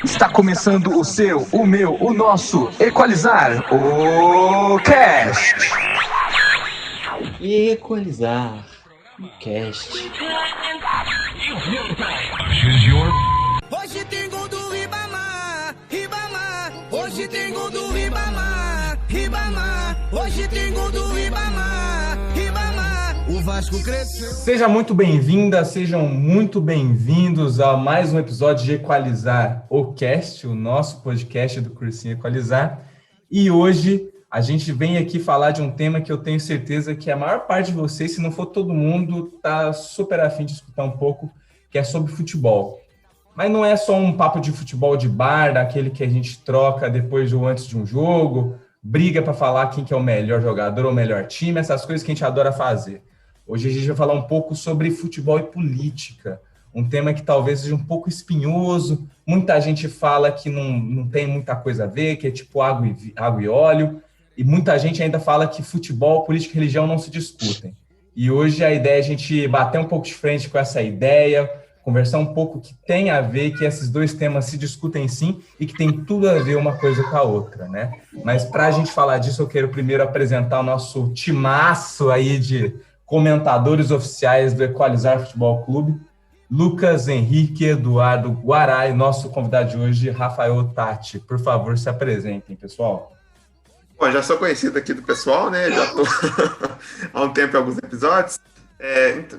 Está começando o seu, o meu, o nosso Equalizar, o Cast. Equalizar, o Cast. Hoje tem gol do Ribamar, Ribamar. Hoje tem gol do Ribamar, Ribamar. Hoje tem gol do Ribamar, Ribamar. O Vasco cresceu. Seja muito bem-vinda, sejam muito bem-vindos a mais um episódio de Equalizar, o Cast, o nosso podcast do Cursinho Equalizar. E hoje a gente vem aqui falar de um tema que eu tenho certeza que a maior parte de vocês, se não for todo mundo, tá super afim de escutar um pouco, que é sobre futebol. Mas não é só um papo de futebol de bar, daquele que a gente troca depois ou antes de um jogo, briga para falar quem que é o melhor jogador ou o melhor time, essas coisas que a gente adora fazer. Hoje a gente vai falar um pouco sobre futebol e política, um tema que talvez seja um pouco espinhoso, muita gente fala que não tem muita coisa a ver, que é tipo água e óleo, e muita gente ainda fala que futebol, política e religião não se discutem. E hoje a ideia é a gente bater um pouco de frente com essa ideia, conversar um pouco que tem a ver, que esses dois temas se discutem sim e que tem tudo a ver uma coisa com a outra, né? Mas para a gente falar disso, eu quero primeiro apresentar o nosso timaço aí de comentadores oficiais do Equalizar Futebol Clube, Lucas Henrique Eduardo Guará e nosso convidado de hoje, Rafael Tati. Por favor, se apresentem, pessoal. Bom, já sou conhecido aqui do pessoal, né? Já estou há um tempo em alguns episódios.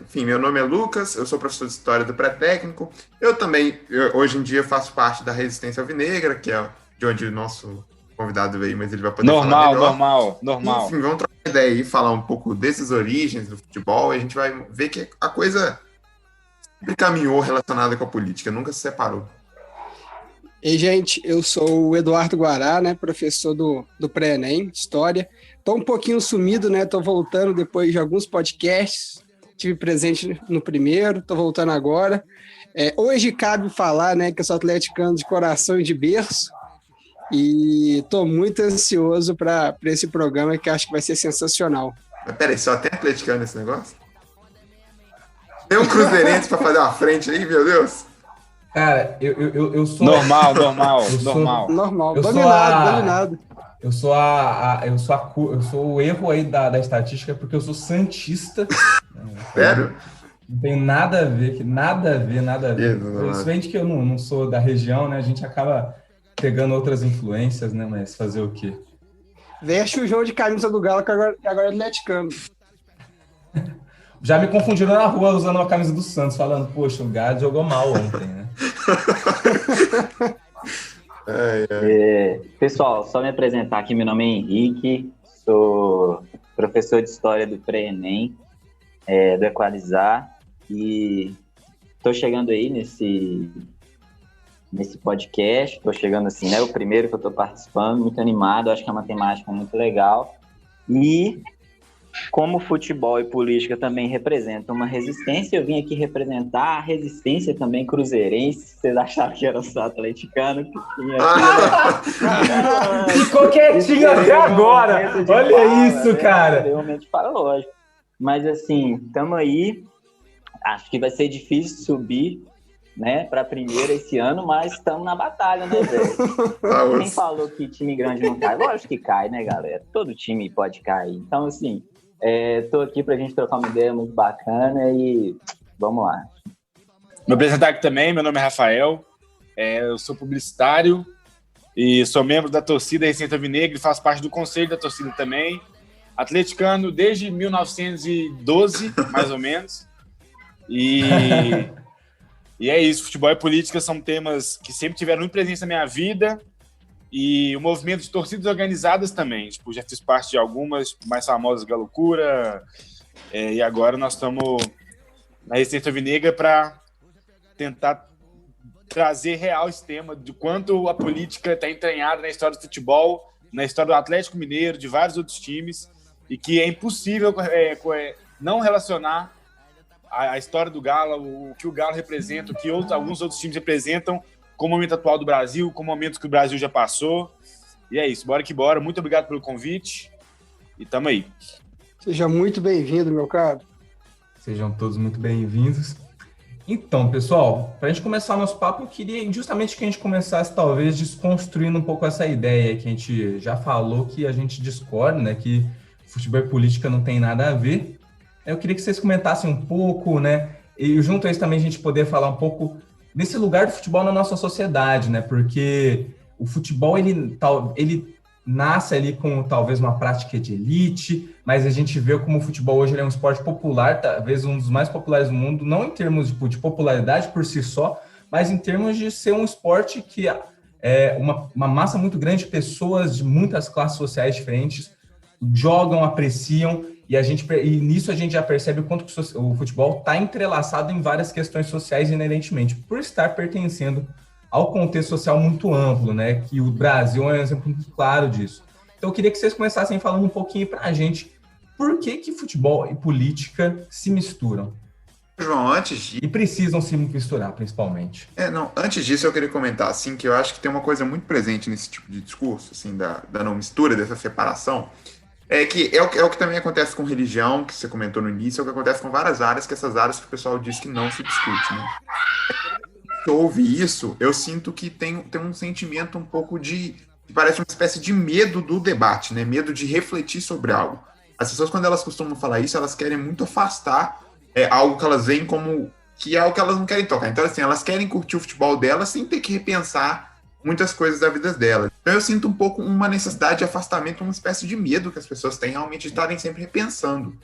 Enfim, meu nome é Lucas, eu sou professor de História do Pré-Técnico. Eu também, hoje em dia, faço parte da Resistência Alvinegra, que é de onde o nosso convidado veio, mas ele vai poder falar melhor. Normal. Enfim, vamos trocar ideia aí, falar um pouco dessas origens do futebol, e a gente vai ver que a coisa sempre caminhou relacionada com a política, nunca se separou. Ei, gente, eu sou o Eduardo Guará, né, professor do Pré-ENEM, História. Estou um pouquinho sumido, né, estou voltando depois de alguns podcasts, tive presente no primeiro, estou voltando agora. Hoje cabe falar, né, que eu sou atleticano de coração e de berço, e estou muito ansioso para esse programa, que acho que vai ser sensacional. Mas peraí, só tem atleticano nesse negócio? Tem um cruzeirense para fazer uma frente aí, meu Deus? Cara, eu sou... Normal. Dominado. Eu sou o erro aí da estatística, porque eu sou santista. Sério? Não tenho nada a ver. Isso vem de que eu não sou da região, né? A gente acaba pegando outras influências, né? Mas fazer o quê? Veste o jogo de camisa do Galo, que agora é atleticano. Já me confundiram na rua usando a camisa do Santos, falando, poxa, o Gado jogou mal ontem, né? Pessoal, só me apresentar aqui, meu nome é Henrique, sou professor de História do Pré-ENEM, do Equalizar, e estou chegando aí nesse podcast, estou chegando assim, né, o primeiro que eu estou participando, muito animado, acho que é uma temática muito legal, e como futebol e política também representam uma resistência, eu vim aqui representar a resistência também cruzeirense. Vocês acharam que era só atleticano que tinha aqui? Ficou quietinho até agora. Olha isso, cara. Realmente para lógico. Mas assim, estamos aí. Acho que vai ser difícil subir, né, para a primeira esse ano, mas estamos na batalha, né, velho? Quem falou que time grande não cai? Lógico que cai, né, galera? Todo time pode cair. Então, assim, tô aqui pra gente trocar uma ideia muito bacana e vamos lá. Me apresentar aqui também, meu nome é Rafael, eu sou publicitário e sou membro da torcida Resistência Alvinegra e faço parte do conselho da torcida também. Atleticano desde 1912, mais ou menos. E é isso, futebol e política são temas que sempre tiveram muito presente na minha vida. E o movimento de torcidas organizadas também. Tipo, já fiz parte de algumas mais famosas, Galocura. E agora nós estamos na Resistência Alvinegra para tentar trazer real esse tema de quanto a política está entranhada na história do futebol, na história do Atlético Mineiro, de vários outros times, e que é impossível não relacionar a história do Galo, o que o Galo representa, o que alguns outros times representam, com o momento atual do Brasil, com momentos que o Brasil já passou. E é isso, bora que bora. Muito obrigado pelo convite e tamo aí. Seja muito bem-vindo, meu caro. Sejam todos muito bem-vindos. Então, pessoal, para a gente começar nosso papo, eu queria justamente que a gente começasse, talvez, desconstruindo um pouco essa ideia que a gente já falou, que a gente discorda, né, que futebol e política não tem nada a ver. Eu queria que vocês comentassem um pouco, né, e junto a isso também a gente poder falar um pouco desse lugar do futebol na nossa sociedade, né, porque o futebol, ele nasce ali com talvez uma prática de elite, mas a gente vê como o futebol hoje ele é um esporte popular, talvez um dos mais populares do mundo, não em termos de popularidade por si só, mas em termos de ser um esporte que é uma massa muito grande de pessoas de muitas classes sociais diferentes jogam, apreciam, e nisso a gente já percebe o quanto que o futebol está entrelaçado em várias questões sociais inerentemente, por estar pertencendo ao contexto social muito amplo, né? Que o Brasil é um exemplo muito claro disso. Então, eu queria que vocês começassem falando um pouquinho para a gente por que futebol e política se misturam. João, antes disso... E precisam se misturar, principalmente. Antes disso, eu queria comentar, assim, que eu acho que tem uma coisa muito presente nesse tipo de discurso, assim, da não mistura, dessa separação, que é o que também acontece com religião, que você comentou no início, é o que acontece com várias áreas, que essas áreas que o pessoal diz que não se discute, né? Eu ouvi isso, eu sinto que tem um sentimento um pouco que parece uma espécie de medo do debate, né? Medo de refletir sobre algo. As pessoas, quando elas costumam falar isso, elas querem muito afastar algo que elas veem como que é algo que elas não querem tocar. Então, assim, elas querem curtir o futebol delas sem ter que repensar muitas coisas da vida delas. Então, eu sinto um pouco uma necessidade de afastamento, uma espécie de medo que as pessoas têm realmente de estarem sempre repensando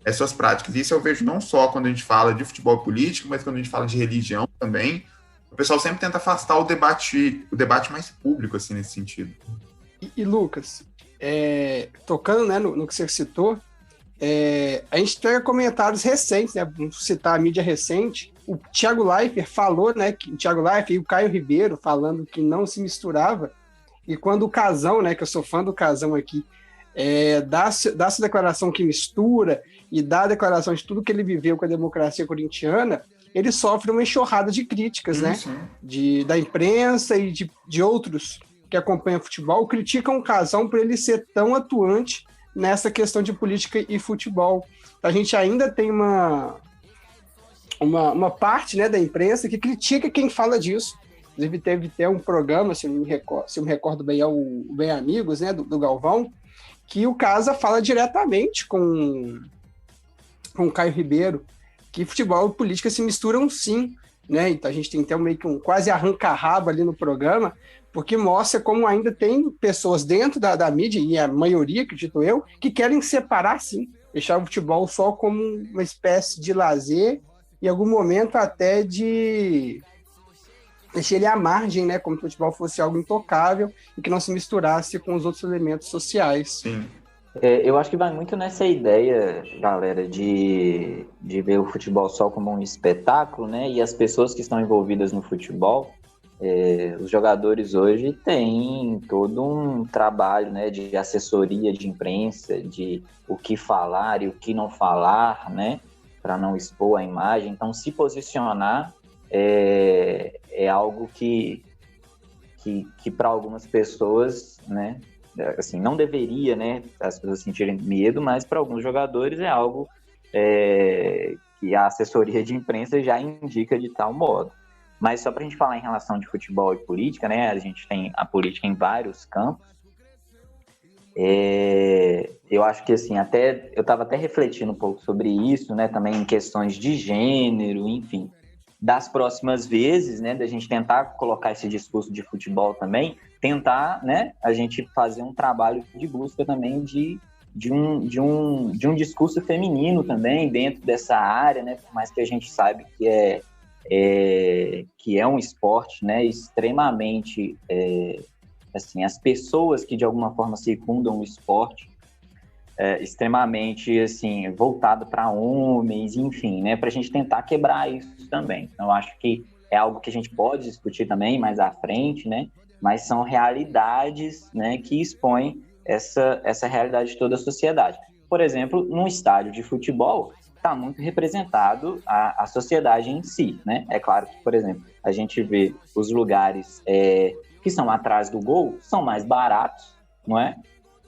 as suas práticas. Isso eu vejo não só quando a gente fala de futebol e política, mas quando a gente fala de religião também. O pessoal sempre tenta afastar o debate mais público, assim, nesse sentido. E Lucas, tocando, né, no que você citou, a gente pega comentários recentes, né, vamos citar a mídia recente, o Thiago Leifert falou, né, o Thiago Leifert e o Caio Ribeiro falando que não se misturava, e quando o Casão, né, que eu sou fã do Casão aqui, dá essa declaração que mistura e dá a declaração de tudo que ele viveu com a democracia corintiana, ele sofre uma enxurrada de críticas, né? Da imprensa e de outros que acompanham futebol, criticam o Casão por ele ser tão atuante nessa questão de política e futebol. A gente ainda tem uma parte, né, da imprensa que critica quem fala disso. Inclusive, teve até um programa, se eu me recordo bem, é o Bem Amigos, né, do Galvão, que o Casa fala diretamente com o Caio Ribeiro, que futebol e política se misturam sim, né? Então a gente tem até meio que um quase arranca-rabo ali no programa, porque mostra como ainda tem pessoas dentro da mídia, e a maioria, acredito eu, que querem separar sim, deixar o futebol só como uma espécie de lazer, e em algum momento até de deixar ele à margem, né? Como se o futebol fosse algo intocável e que não se misturasse com os outros elementos sociais. Sim. Eu acho que vai muito nessa ideia, galera, de ver o futebol só como um espetáculo, né? E as pessoas que estão envolvidas no futebol, os jogadores hoje têm todo um trabalho, né, de assessoria de imprensa, de o que falar e o que não falar, né? Para não expor a imagem. Então, se posicionar é algo que para algumas pessoas, né? Assim, não deveria, né, as pessoas sentirem medo, mas para alguns jogadores é algo que a assessoria de imprensa já indica de tal modo. Mas só para a gente falar em relação de futebol e política, né, a gente tem a política em vários campos. Eu acho que, assim, eu estava até refletindo um pouco sobre isso, né, também em questões de gênero, enfim. Das próximas vezes, né, da gente tentar colocar esse discurso de futebol também, tentar, né, a gente fazer um trabalho de busca também de um discurso feminino também dentro dessa área, né, por mais que a gente saiba que é um esporte, né, extremamente, assim, as pessoas que de alguma forma circundam o esporte, extremamente, assim, voltado para homens, enfim, né, para a gente tentar quebrar isso também. Então, eu acho que é algo que a gente pode discutir também mais à frente, né, mas são realidades, né, que expõem essa realidade de toda a sociedade. Por exemplo, num estádio de futebol, está muito representado a sociedade em si, né? É claro que, por exemplo, a gente vê os lugares que são atrás do gol, são mais baratos, não é?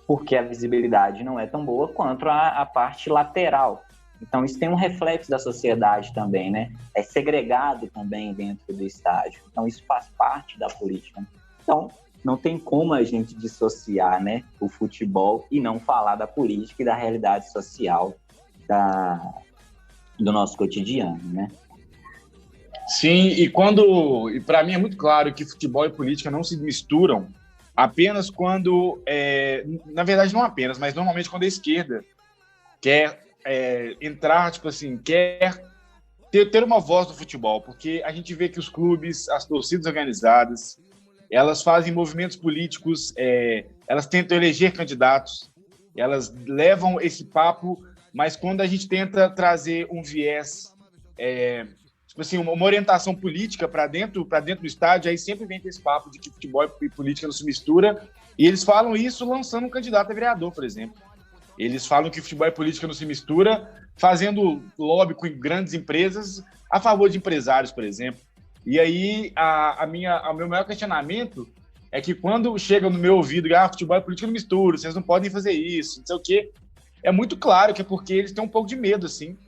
Porque a visibilidade não é tão boa quanto a parte lateral. Então, isso tem um reflexo da sociedade também, né? É segregado também dentro do estádio. Então, isso faz parte da política. Então, não tem como a gente dissociar, né, o futebol e não falar da política e da realidade social do nosso cotidiano, né? Sim, e para mim é muito claro que futebol e política não se misturam apenas quando, na verdade não apenas, mas normalmente quando a esquerda quer entrar, tipo assim, quer ter uma voz no futebol, porque a gente vê que os clubes, as torcidas organizadas, elas fazem movimentos políticos, elas tentam eleger candidatos, elas levam esse papo, mas quando a gente tenta trazer um viés, tipo assim, uma orientação política para dentro do estádio, aí sempre vem esse papo de que futebol e política não se mistura, e eles falam isso lançando um candidato a vereador, por exemplo. Eles falam que futebol e política não se mistura, fazendo lobby com grandes empresas a favor de empresários, por exemplo. E aí, o meu maior questionamento é que quando chega no meu ouvido, futebol e política não misturam, vocês não podem fazer isso, não sei o quê, é muito claro que é porque eles têm um pouco de medo, assim,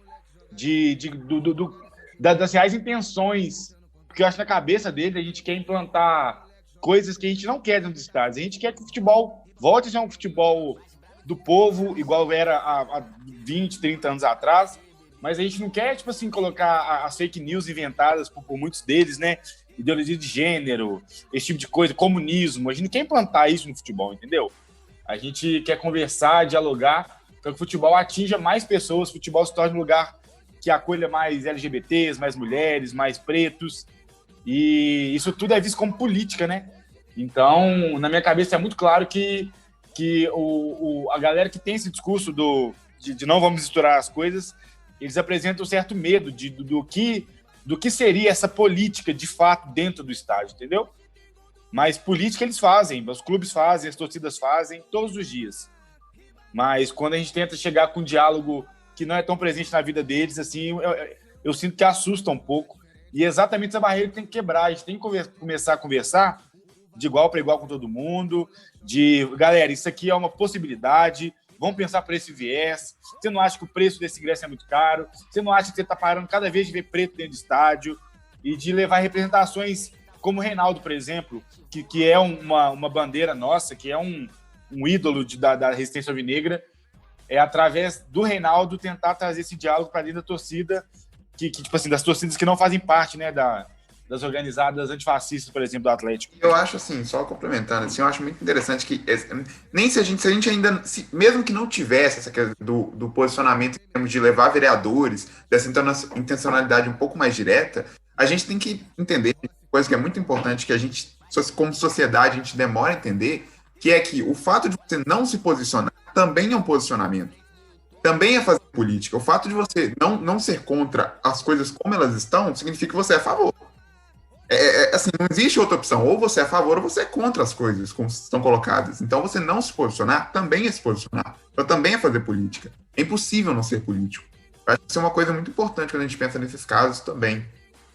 das reais intenções, porque eu acho que na cabeça deles a gente quer implantar coisas que a gente não quer dentro dos estádios. A gente quer que o futebol volte a ser um futebol do povo, igual era há 20, 30 anos atrás, mas a gente não quer, tipo assim, colocar as fake news inventadas por muitos deles, né? Ideologia de gênero, esse tipo de coisa, comunismo. A gente não quer implantar isso no futebol, entendeu? A gente quer conversar, dialogar, para que o futebol atinja mais pessoas, o futebol se torne um lugar que acolha mais LGBTs, mais mulheres, mais pretos, e isso tudo é visto como política, né? Então, na minha cabeça é muito claro que a galera que tem esse discurso de não vamos misturar as coisas, eles apresentam um certo medo do que seria essa política de fato dentro do estádio, entendeu? Mas política eles fazem, os clubes fazem, as torcidas fazem todos os dias. Mas quando a gente tenta chegar com um diálogo que não é tão presente na vida deles, assim, eu sinto que assusta um pouco. E é exatamente essa barreira que tem que quebrar. A gente tem que começar a conversar de igual para igual com todo mundo, galera, isso aqui é uma possibilidade, vamos pensar por esse viés. Você não acha que o preço desse ingresso é muito caro? Você não acha que você está parando cada vez de ver preto dentro do estádio? E de levar representações como o Reinaldo, por exemplo, que é uma bandeira nossa, que é um ídolo da resistência alvinegra, através do Reinaldo tentar trazer esse diálogo para dentro da torcida, que tipo assim, das torcidas que não fazem parte, né, das organizadas antifascistas, por exemplo, do Atlético. Eu acho assim, só complementando, assim, eu acho muito interessante que nem se a gente ainda, mesmo que não tivesse essa questão do posicionamento em termos de levar vereadores, dessa intencionalidade um pouco mais direta, a gente tem que entender, coisa que é muito importante, que a gente, como sociedade, a gente demora a entender, que é que o fato de você não se posicionar também é um posicionamento. Também é fazer política. O fato de você não ser contra as coisas como elas estão, significa que você é a favor. Assim, não existe outra opção. Ou você é a favor ou você é contra as coisas como estão colocadas. Então, você não se posicionar também é se posicionar. Então, também é fazer política. É impossível não ser político. Eu acho que isso é uma coisa muito importante quando a gente pensa nesses casos também.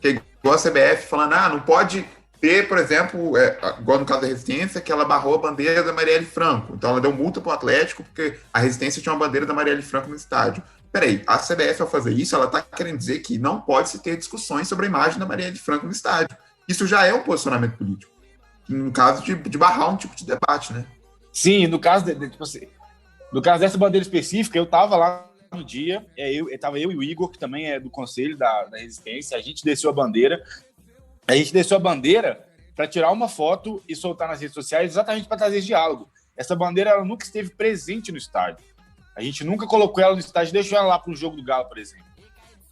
Que é igual a CBF falando, não pode ter, por exemplo, igual no caso da Resistência, que ela barrou a bandeira da Marielle Franco. Então, ela deu multa para o Atlético porque a Resistência tinha uma bandeira da Marielle Franco no estádio. Peraí, a CBF, ao fazer isso, ela está querendo dizer que não pode se ter discussões sobre a imagem da Marielle Franco no estádio. Isso já é um posicionamento político. No caso de barrar um tipo de debate, né? Sim, no caso no caso dessa bandeira específica, eu estava lá no dia, estava eu e o Igor, que também é do Conselho da Resistência, a gente desceu a bandeira para tirar uma foto e soltar nas redes sociais exatamente para trazer esse diálogo. Essa bandeira ela nunca esteve presente no estádio. A gente nunca colocou ela no estádio, deixou ela lá para o jogo do Galo, por exemplo.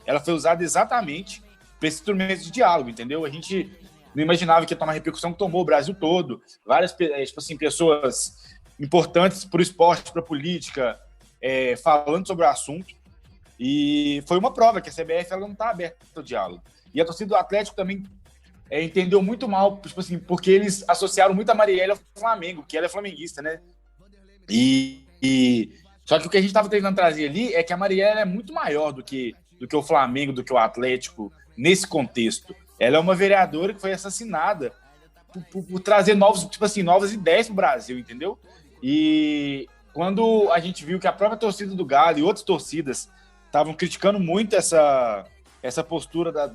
Ela foi usada exatamente para esse instrumento de diálogo, entendeu? A gente não imaginava que ia tomar a repercussão que tomou o Brasil todo. Várias tipo assim, pessoas importantes para o esporte, para a política, falando sobre o assunto. E foi uma prova que a CBF ela não está aberta ao diálogo. E a torcida do Atlético também entendeu muito mal, tipo assim, porque eles associaram muito a Marielle ao Flamengo, que ela é flamenguista, né? Só que o que a gente estava tentando trazer ali é que a Marielle é muito maior do que o Flamengo, do que o Atlético, nesse contexto. Ela é uma vereadora que foi assassinada por trazer novas ideias para o Brasil, entendeu? E quando a gente viu que a própria torcida do Galo e outras torcidas estavam criticando muito essa postura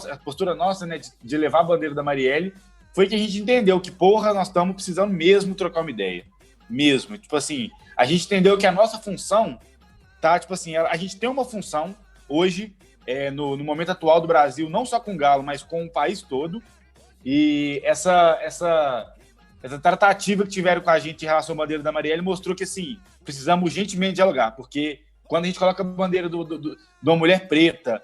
a postura nossa, né, de levar a bandeira da Marielle, foi que a gente entendeu que, porra, nós estamos precisando mesmo trocar uma ideia. Mesmo. Tipo assim, a gente entendeu que a nossa função tá, tipo assim, a gente tem uma função hoje, no momento atual do Brasil, não só com o Galo, mas com o país todo. E essa tratativa que tiveram com a gente em relação à bandeira da Marielle mostrou que, assim, precisamos urgentemente dialogar, porque quando a gente coloca a bandeira de uma mulher preta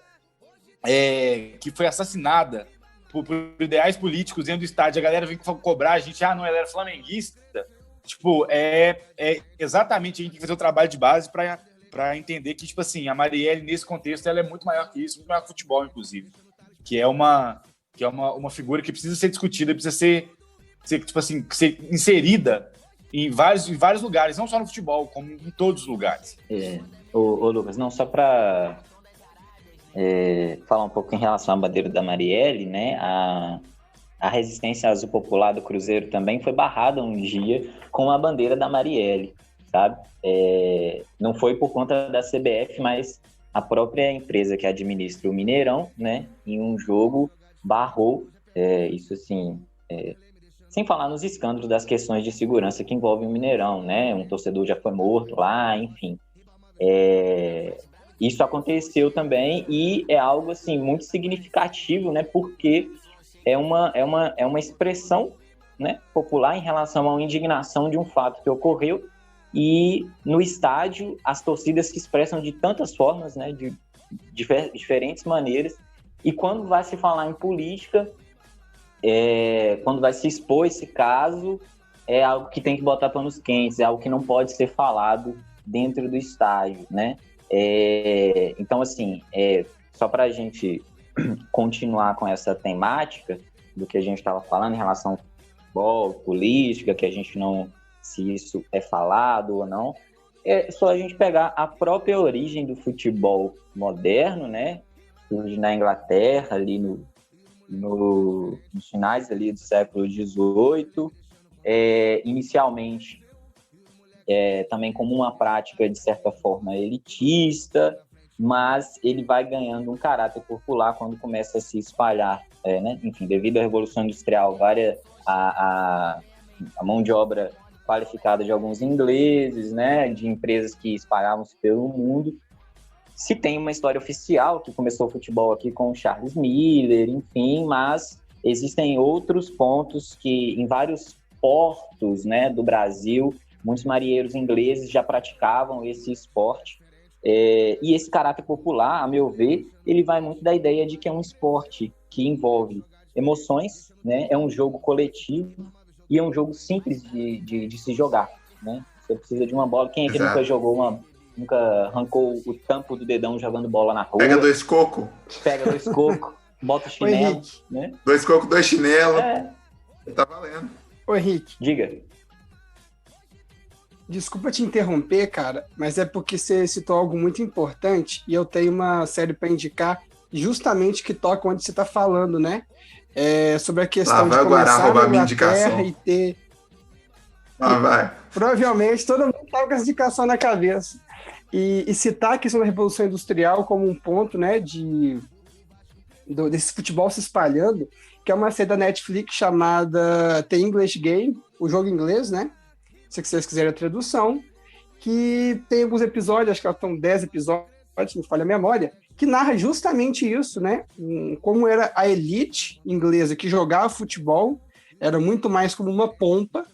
que foi assassinada por ideais políticos dentro do estádio, a galera vem cobrar a gente, não, ela era flamenguista. Tipo, exatamente, a gente tem que fazer o trabalho de base para entender que, tipo assim, a Marielle, nesse contexto, ela é muito maior que isso, muito maior que o futebol, inclusive. Que é uma figura que precisa ser discutida, precisa ser tipo assim, ser inserida em vários lugares, não só no futebol, como em todos os lugares. Ô Lucas, não, só para falar um pouco em relação à bandeira da Marielle, né? A resistência azul popular do Cruzeiro também foi barrada um dia com a bandeira da Marielle, sabe? Não foi por conta da CBF, mas a própria empresa que administra o Mineirão, né? Em um jogo barrou, isso assim, sem falar nos escândalos das questões de segurança que envolvem o Mineirão, né? Um torcedor já foi morto lá, enfim. Isso aconteceu também e é algo assim muito significativo, né? Porque é uma expressão, né, popular em relação a uma indignação de um fato que ocorreu, e no estádio as torcidas se expressam de tantas formas, né, de diferentes maneiras, e quando vai se falar em política, quando vai se expor esse caso, é algo que tem que botar panos quentes, é algo que não pode ser falado dentro do estádio, né? Então, assim, só para a gente continuar com essa temática do que a gente estava falando em relação ao futebol, política, que a gente não, se isso é falado ou não, é só a gente pegar a própria origem do futebol moderno, né? Surge na Inglaterra, ali nos finais ali do século XVIII, inicialmente também como uma prática, de certa forma, elitista, mas ele vai ganhando um caráter popular quando começa a se espalhar, né? Enfim, devido à Revolução Industrial, a mão de obra qualificada de alguns ingleses, né? De empresas que espalhavam-se pelo mundo. Se tem uma história oficial que começou o futebol aqui com o Charles Miller, enfim, mas existem outros pontos que em vários portos, né, do Brasil, muitos marinheiros ingleses já praticavam esse esporte. E esse caráter popular, a meu ver, ele vai muito da ideia de que é um esporte que envolve emoções, né? É um jogo coletivo e é um jogo simples de se jogar, né? Você precisa de uma bola. Quem aqui nunca arrancou o tampo do dedão jogando bola na rua? Pega dois cocos, bota o chinelo, né? 2 cocos, 2 chinelos. Tá valendo. Ô, Henrique. Diga. Desculpa te interromper, cara, mas é porque você citou algo muito importante e eu tenho uma série para indicar justamente que toca onde você está falando, né? Sobre a questão de começar na Inglaterra e ter... vai. Provavelmente todo mundo tá com essa indicação na cabeça. E citar a questão da Revolução Industrial como um ponto, né, desse futebol se espalhando, que é uma série da Netflix chamada The English Game, o jogo inglês, né? Se vocês quiserem a tradução, que tem alguns episódios, acho que estão 10 episódios, me falha a memória, que narra justamente isso, né? Como era a elite inglesa que jogava futebol, era muito mais como uma pompa,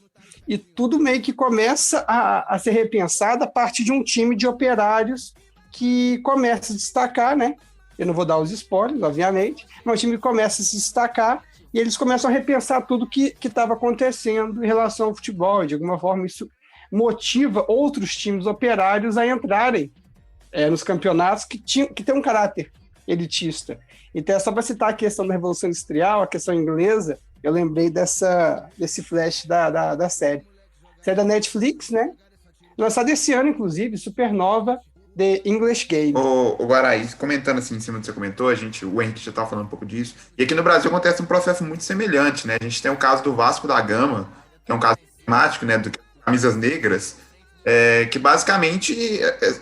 e tudo meio que começa a ser repensado a partir de um time de operários que começa a destacar, né? Eu não vou dar os spoilers, obviamente, mas o time começa a se destacar e eles começam a repensar tudo que estava acontecendo em relação ao futebol. De alguma forma, isso motiva outros times operários a entrarem nos campeonatos que tem um caráter elitista. Então, só para citar a questão da Revolução Industrial, a questão inglesa, eu lembrei desse flash da série. Série da Netflix, né? Lançada esse ano, inclusive, super nova, The English Game. O Guaraí, comentando assim em cima do que você comentou, o Henrique já estava falando um pouco disso, e aqui no Brasil acontece um processo muito semelhante, né? A gente tem o caso do Vasco da Gama, que é um caso emblemático, né, do Camisas Negras, que basicamente,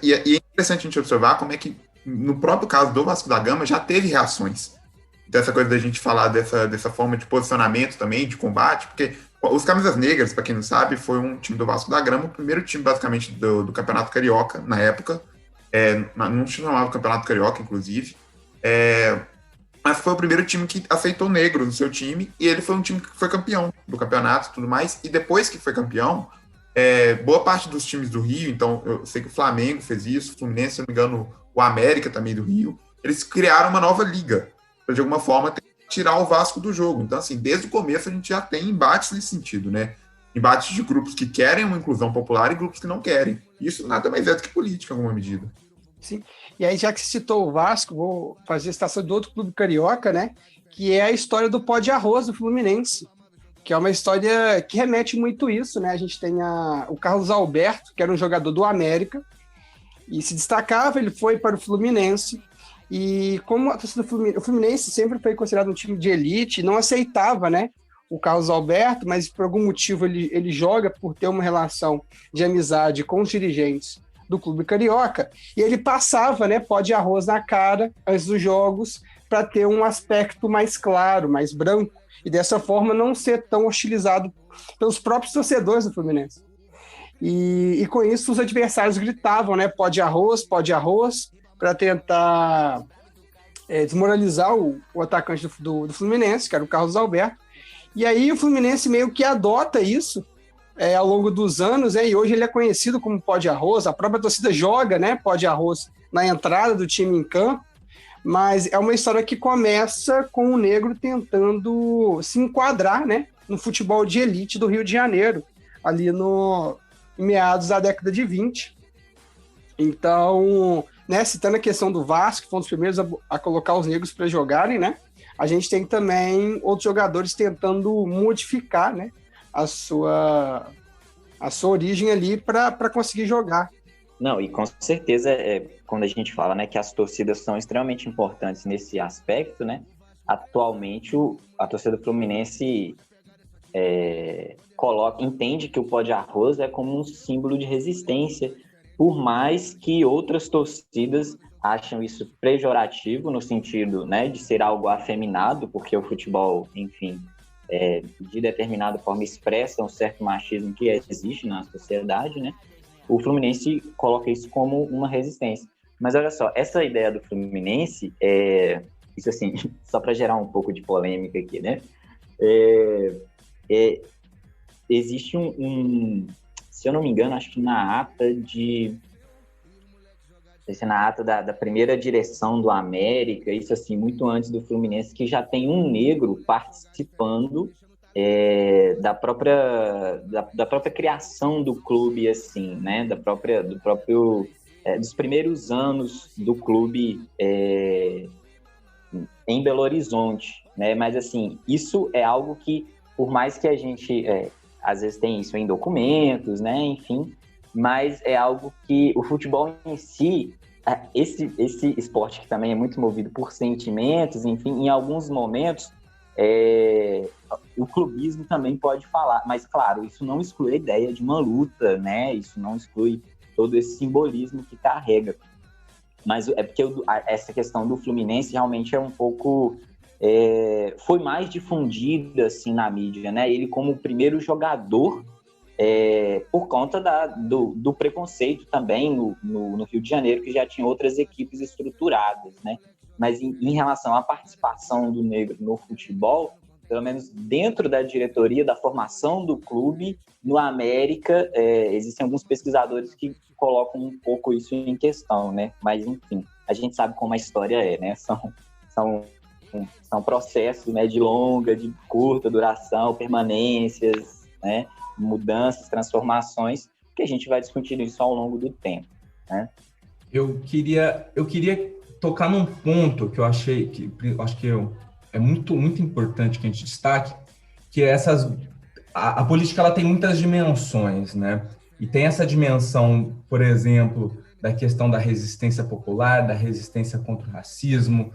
e é interessante a gente observar como é que no próprio caso do Vasco da Gama, já teve reações. Então, essa coisa da gente falar dessa forma de posicionamento também, de combate, porque os Camisas Negras, para quem não sabe, foi um time do Vasco da Gama, o primeiro time, basicamente, do Campeonato Carioca, na época. Não se chamava Campeonato Carioca, inclusive. Mas foi o primeiro time que aceitou negro no seu time, e ele foi um time que foi campeão do campeonato e tudo mais. E depois que foi campeão, boa parte dos times do Rio, então eu sei que o Flamengo fez isso, o Fluminense, se não me engano, o América também do Rio, eles criaram uma nova liga, para de alguma forma tirar o Vasco do jogo. Então, assim, desde o começo a gente já tem embates nesse sentido, né? Embates de grupos que querem uma inclusão popular e grupos que não querem. Isso nada mais é do que política, em alguma medida. Sim. E aí, já que você citou o Vasco, vou fazer a citação de outro clube carioca, né? Que é a história do pó de arroz do Fluminense, que é uma história que remete muito isso, né? A gente tem o Carlos Alberto, que era um jogador do América, e se destacava, ele foi para o Fluminense, e como a torcida do Fluminense sempre foi considerado um time de elite, não aceitava, né, o Carlos Alberto, mas por algum motivo ele joga por ter uma relação de amizade com os dirigentes do clube carioca, e ele passava, né, pó de arroz na cara antes dos jogos para ter um aspecto mais claro, mais branco, e dessa forma não ser tão hostilizado pelos próprios torcedores do Fluminense. E com isso os adversários gritavam, né, pó de arroz, para tentar desmoralizar o atacante do Fluminense, que era o Carlos Alberto. E aí o Fluminense meio que adota isso ao longo dos anos, e hoje ele é conhecido como pó de arroz, a própria torcida joga, né, pó de arroz na entrada do time em campo, mas é uma história que começa com o negro tentando se enquadrar, né, no futebol de elite do Rio de Janeiro, ali em meados da década de 20. Então, né, citando a questão do Vasco, que foi um dos primeiros a colocar os negros para jogarem, né, a gente tem também outros jogadores tentando modificar, né, a sua origem ali para conseguir jogar. Não, e com certeza, quando a gente fala, né, que as torcidas são extremamente importantes nesse aspecto, né, atualmente a torcida do Fluminense entende que o pó de arroz é como um símbolo de resistência, por mais que outras torcidas acham isso pejorativo, no sentido, né, de ser algo afeminado, porque o futebol, enfim, de determinada forma expressa um certo machismo que existe na sociedade, né? O Fluminense coloca isso como uma resistência. Mas olha só, essa ideia do Fluminense, isso assim, só para gerar um pouco de polêmica aqui, né? Existe se eu não me engano, acho que na ata da primeira direção do América, isso assim, muito antes do Fluminense, que já tem um negro participando da própria criação do clube, assim, né, dos primeiros anos do clube em Belo Horizonte, né, mas assim, isso é algo que, por mais que a gente às vezes tem isso em documentos, né, enfim, mas é algo que o futebol em si, esse esporte que também é muito movido por sentimentos, enfim, em alguns momentos o clubismo também pode falar, mas claro, isso não exclui a ideia de uma luta, né, isso não exclui todo esse simbolismo que carrega, mas é porque essa questão do Fluminense realmente é um pouco... foi mais difundida assim, na mídia, né? Ele como o primeiro jogador, por conta do preconceito também no Rio de Janeiro, que já tinha outras equipes estruturadas, né? Mas em relação à participação do negro no futebol, pelo menos dentro da diretoria, da formação do clube, no América, existem alguns pesquisadores que colocam um pouco isso em questão, né? Mas, enfim, a gente sabe como a história é, né? São processos, né, de longa, de curta duração, permanências, né, mudanças, transformações, que a gente vai discutindo isso ao longo do tempo, né? Eu queria tocar num ponto que eu acho que é muito, muito importante que a gente destaque, que é a política ela tem muitas dimensões, né? E tem essa dimensão, por exemplo, da questão da resistência popular, da resistência contra o racismo,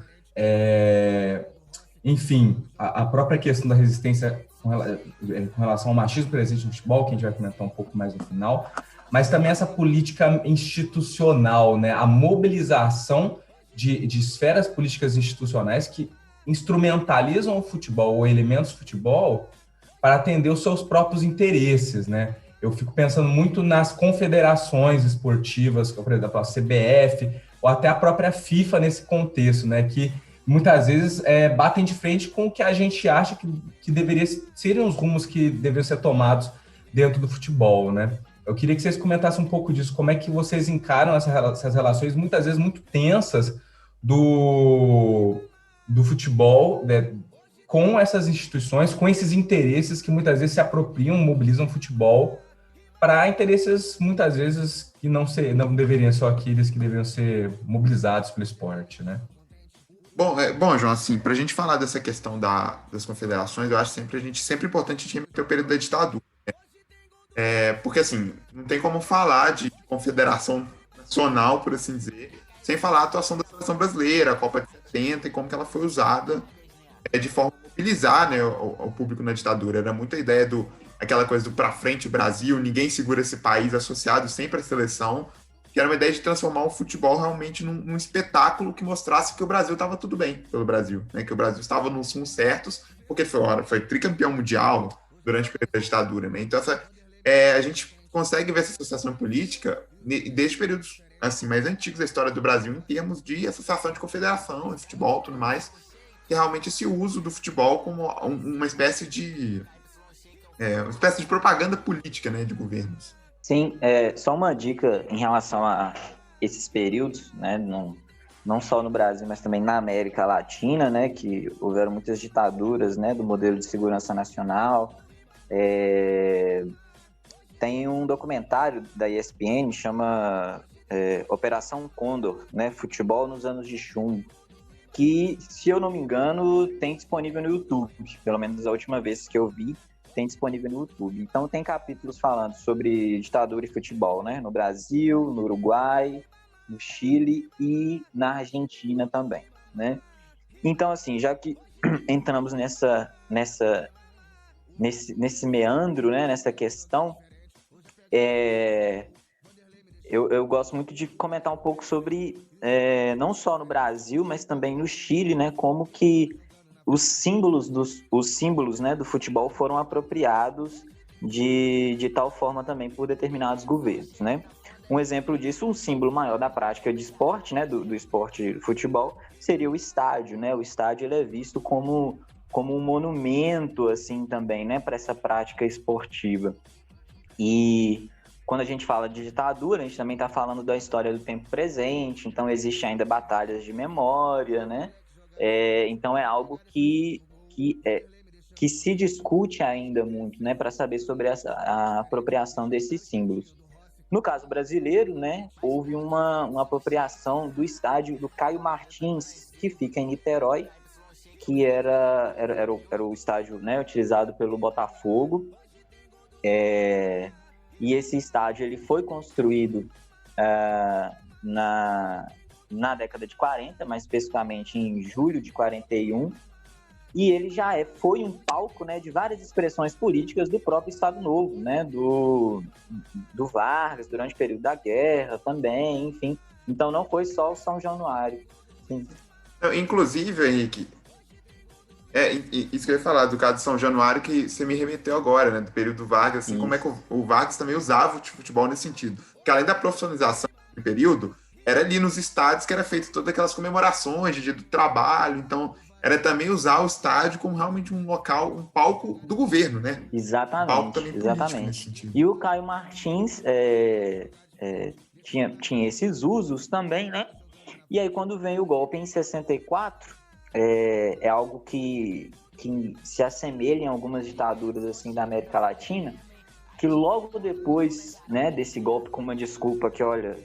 enfim, a própria questão da resistência com relação ao machismo presente no futebol, que a gente vai comentar um pouco mais no final, mas também essa política institucional, né? A mobilização de esferas políticas institucionais que instrumentalizam o futebol ou elementos do futebol para atender os seus próprios interesses, né? Eu fico pensando muito nas confederações esportivas, por exemplo, a CBF, ou até a própria FIFA nesse contexto, né? Que muitas vezes batem de frente com o que a gente acha que deveria serem os rumos que deveriam ser tomados dentro do futebol, né? Eu queria que vocês comentassem um pouco disso, como é que vocês encaram essas relações, muitas vezes muito tensas, do futebol, né, com essas instituições, com esses interesses que muitas vezes se apropriam, mobilizam o futebol para interesses, muitas vezes, que não deveriam ser aqueles que deveriam ser mobilizados pelo esporte, né? Bom, João, assim, para a gente falar dessa questão das confederações, eu acho sempre importante a gente remeter o período da ditadura. Porque, assim, não tem como falar de confederação nacional, por assim dizer, sem falar a atuação da seleção brasileira, a Copa de 70 e como que ela foi usada de forma a mobilizar, né, o público na ditadura. Era muita ideia aquela coisa do pra frente Brasil, ninguém segura esse país, associado sempre à seleção, que era uma ideia de transformar o futebol realmente num espetáculo que mostrasse que o Brasil estava tudo bem pelo Brasil, né, que o Brasil estava nos rumos certos, porque foi tricampeão mundial durante o período da ditadura, né? Então a gente consegue ver essa associação política desde períodos assim, mais antigos da história do Brasil, em termos de associação de confederação, de futebol e tudo mais, que é realmente esse uso do futebol como uma espécie de propaganda política, né, de governos. Sim, só uma dica em relação a esses períodos, né, não só no Brasil, mas também na América Latina, né, que houveram muitas ditaduras, né, do modelo de segurança nacional. Tem um documentário da ESPN, chama Operação Condor, né, Futebol nos Anos de Chumbo, que, se eu não me engano, tem disponível no YouTube, pelo menos a última vez que eu vi, tem disponível no YouTube. Então tem capítulos falando sobre ditadura e futebol, né, no Brasil, no Uruguai, no Chile e na Argentina também, né. Então, assim, já que entramos nesse meandro, né, nessa questão, eu gosto muito de comentar um pouco sobre, não só no Brasil, mas também no Chile, né, como que os símbolos, né, do futebol foram apropriados de tal forma também por determinados governos, né. Um exemplo disso, um símbolo maior da prática de esporte, né, do esporte do futebol, seria o estádio, né. O estádio ele é visto como um monumento, assim, também, né, para essa prática esportiva. E quando a gente fala de ditadura, a gente também está falando da história do tempo presente, então existe ainda batalhas de memória, né? Então é algo que se discute ainda muito, né, para saber sobre a apropriação desses símbolos. No caso brasileiro, né, houve uma apropriação do estádio do Caio Martins, que fica em Niterói, que era o estádio, né, utilizado pelo Botafogo. E esse estádio ele foi construído na década de 40, mais especificamente em julho de 41, e ele já foi um palco, né, de várias expressões políticas do próprio Estado Novo, né, do Vargas, durante o período da guerra também, enfim. Então não foi só o São Januário. Sim. Inclusive, Henrique, isso que eu ia falar, do caso de São Januário, que você me remeteu agora, né, do período do Vargas, assim, como é que o Vargas também usava o futebol nesse sentido. Porque além da profissionalização do período, era ali nos estádios que era feito todas aquelas comemorações de dia do trabalho, então era também usar o estádio como realmente um local, um palco do governo, né? Exatamente, um palco também político nesse sentido. E o Caio Martins tinha esses usos também, né? E aí quando vem o golpe em 64, é algo que se assemelha em algumas ditaduras assim da América Latina, que logo depois, né, desse golpe, com uma desculpa que, olha,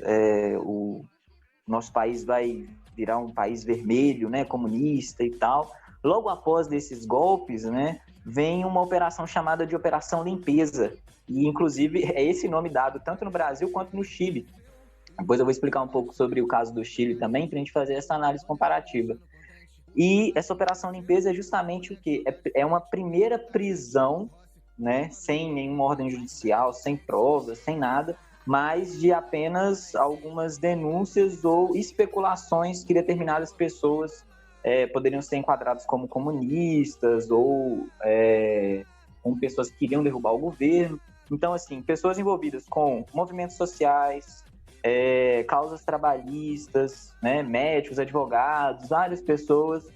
o nosso país vai virar um país vermelho, né, comunista e tal, logo após desses golpes, né, vem uma operação chamada de Operação Limpeza, e inclusive é esse nome dado tanto no Brasil quanto no Chile. Depois eu vou explicar um pouco sobre o caso do Chile também, para a gente fazer essa análise comparativa. E essa Operação Limpeza é justamente o quê? É uma primeira prisão, né, sem nenhuma ordem judicial, sem provas, sem nada, mas de apenas algumas denúncias ou especulações que determinadas pessoas poderiam ser enquadradas como comunistas ou como pessoas que queriam derrubar o governo. Então, assim, pessoas envolvidas com movimentos sociais, causas trabalhistas, né, médicos, advogados, várias pessoas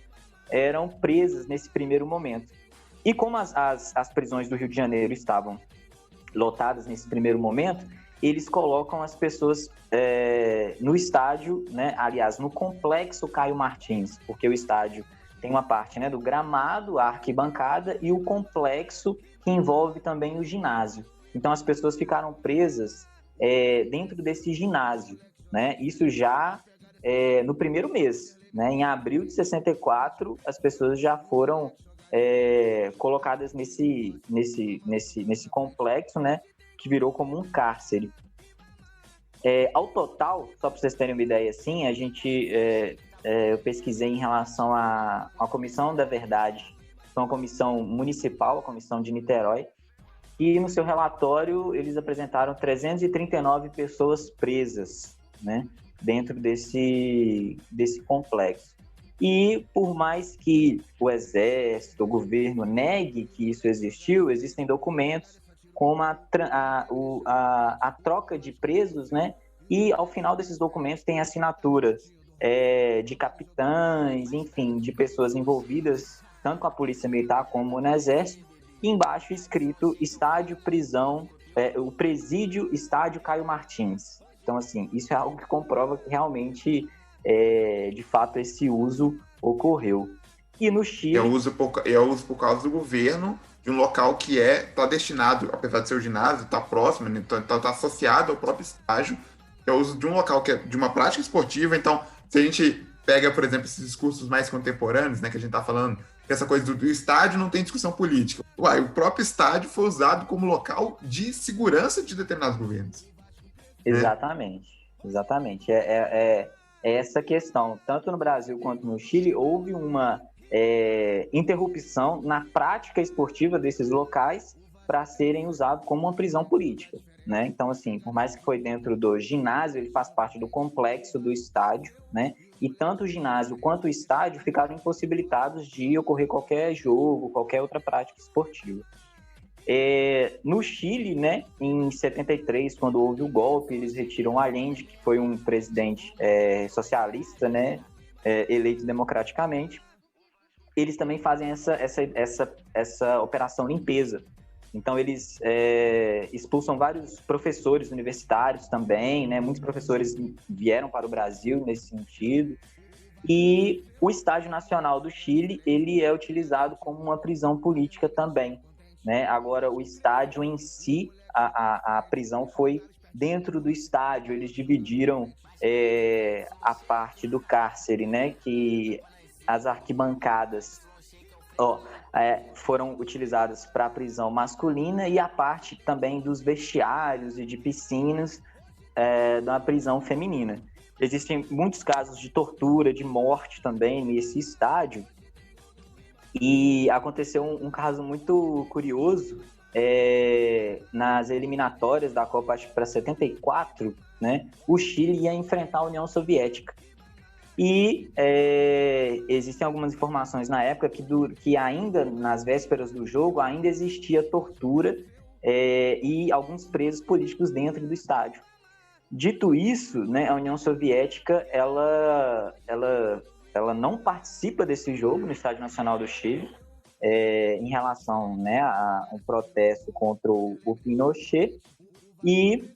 eram presas nesse primeiro momento. E como as prisões do Rio de Janeiro estavam lotadas nesse primeiro momento, eles colocam as pessoas no estádio, né, aliás, no complexo Caio Martins, porque o estádio tem uma parte, né, do gramado, a arquibancada e o complexo que envolve também o ginásio. Então as pessoas ficaram presas dentro desse ginásio, né? Isso já no primeiro mês, né? Em abril de 64, as pessoas já foram colocadas nesse complexo, né? Que virou como um cárcere. Ao total, só para vocês terem uma ideia, assim, eu pesquisei em relação à Comissão da Verdade, que é uma comissão municipal, a Comissão de Niterói, e no seu relatório eles apresentaram 339 pessoas presas, né, dentro desse complexo. E por mais que o Exército, o governo negue que isso existiu, existem documentos como a troca de presos, né, e ao final desses documentos tem assinaturas de capitães, enfim, de pessoas envolvidas tanto com a Polícia Militar como no Exército, e embaixo escrito estádio, prisão, o presídio estádio Caio Martins. Então, assim, isso é algo que comprova que realmente, de fato, esse uso ocorreu. E no Chile... É o uso por causa do governo de um local que está destinado, apesar de ser o ginásio, está próximo, então está associado ao próprio estádio, que é o uso de um local que é de uma prática esportiva. Então, se a gente pega, por exemplo, esses discursos mais contemporâneos, né, que a gente está falando, essa coisa do estádio não tem discussão política. O próprio estádio foi usado como local de segurança de determinados governos. Exatamente, exatamente. É essa questão. Tanto no Brasil quanto no Chile, houve uma interrupção na prática esportiva desses locais para serem usados como uma prisão política, né? Então, assim, por mais que foi dentro do ginásio, ele faz parte do complexo do estádio, né? E tanto o ginásio quanto o estádio ficaram impossibilitados de ocorrer qualquer jogo, qualquer outra prática esportiva. No Chile, né, em 73, quando houve o golpe, eles retiram Allende, que foi um presidente socialista, né, eleito democraticamente. Eles também fazem essa operação limpeza. Então, eles expulsam vários professores universitários também, né? Muitos professores vieram para o Brasil nesse sentido. E o Estádio Nacional do Chile, ele é utilizado como uma prisão política também, né? Agora, o estádio em si, a prisão foi dentro do estádio. Eles dividiram a parte do cárcere, né? Que as arquibancadas... foram utilizadas para a prisão masculina e a parte também dos vestiários e de piscinas da prisão feminina. Existem muitos casos de tortura, de morte também nesse estádio, e aconteceu um caso muito curioso nas eliminatórias da Copa, acho que para 74, né, o Chile ia enfrentar a União Soviética. E existem algumas informações na época que ainda nas vésperas do jogo ainda existia tortura e alguns presos políticos dentro do estádio. Dito isso, né, a União Soviética ela não participa desse jogo no Estádio Nacional do Chile em relação, né, a um protesto contra o Pinochet, e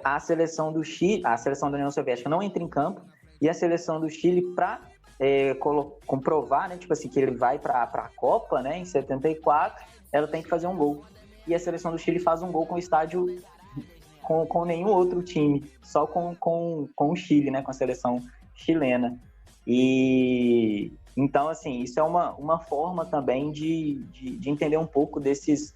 a seleção do Chile, a seleção da União Soviética não entra em campo, e a seleção do Chile, para comprovar, né, tipo assim, que ele vai para a Copa, né, em 74, ela tem que fazer um gol. E a seleção do Chile faz um gol com o estádio com nenhum outro time, só com o Chile, né, com a seleção chilena. E então, assim, isso é uma forma também de entender um pouco desses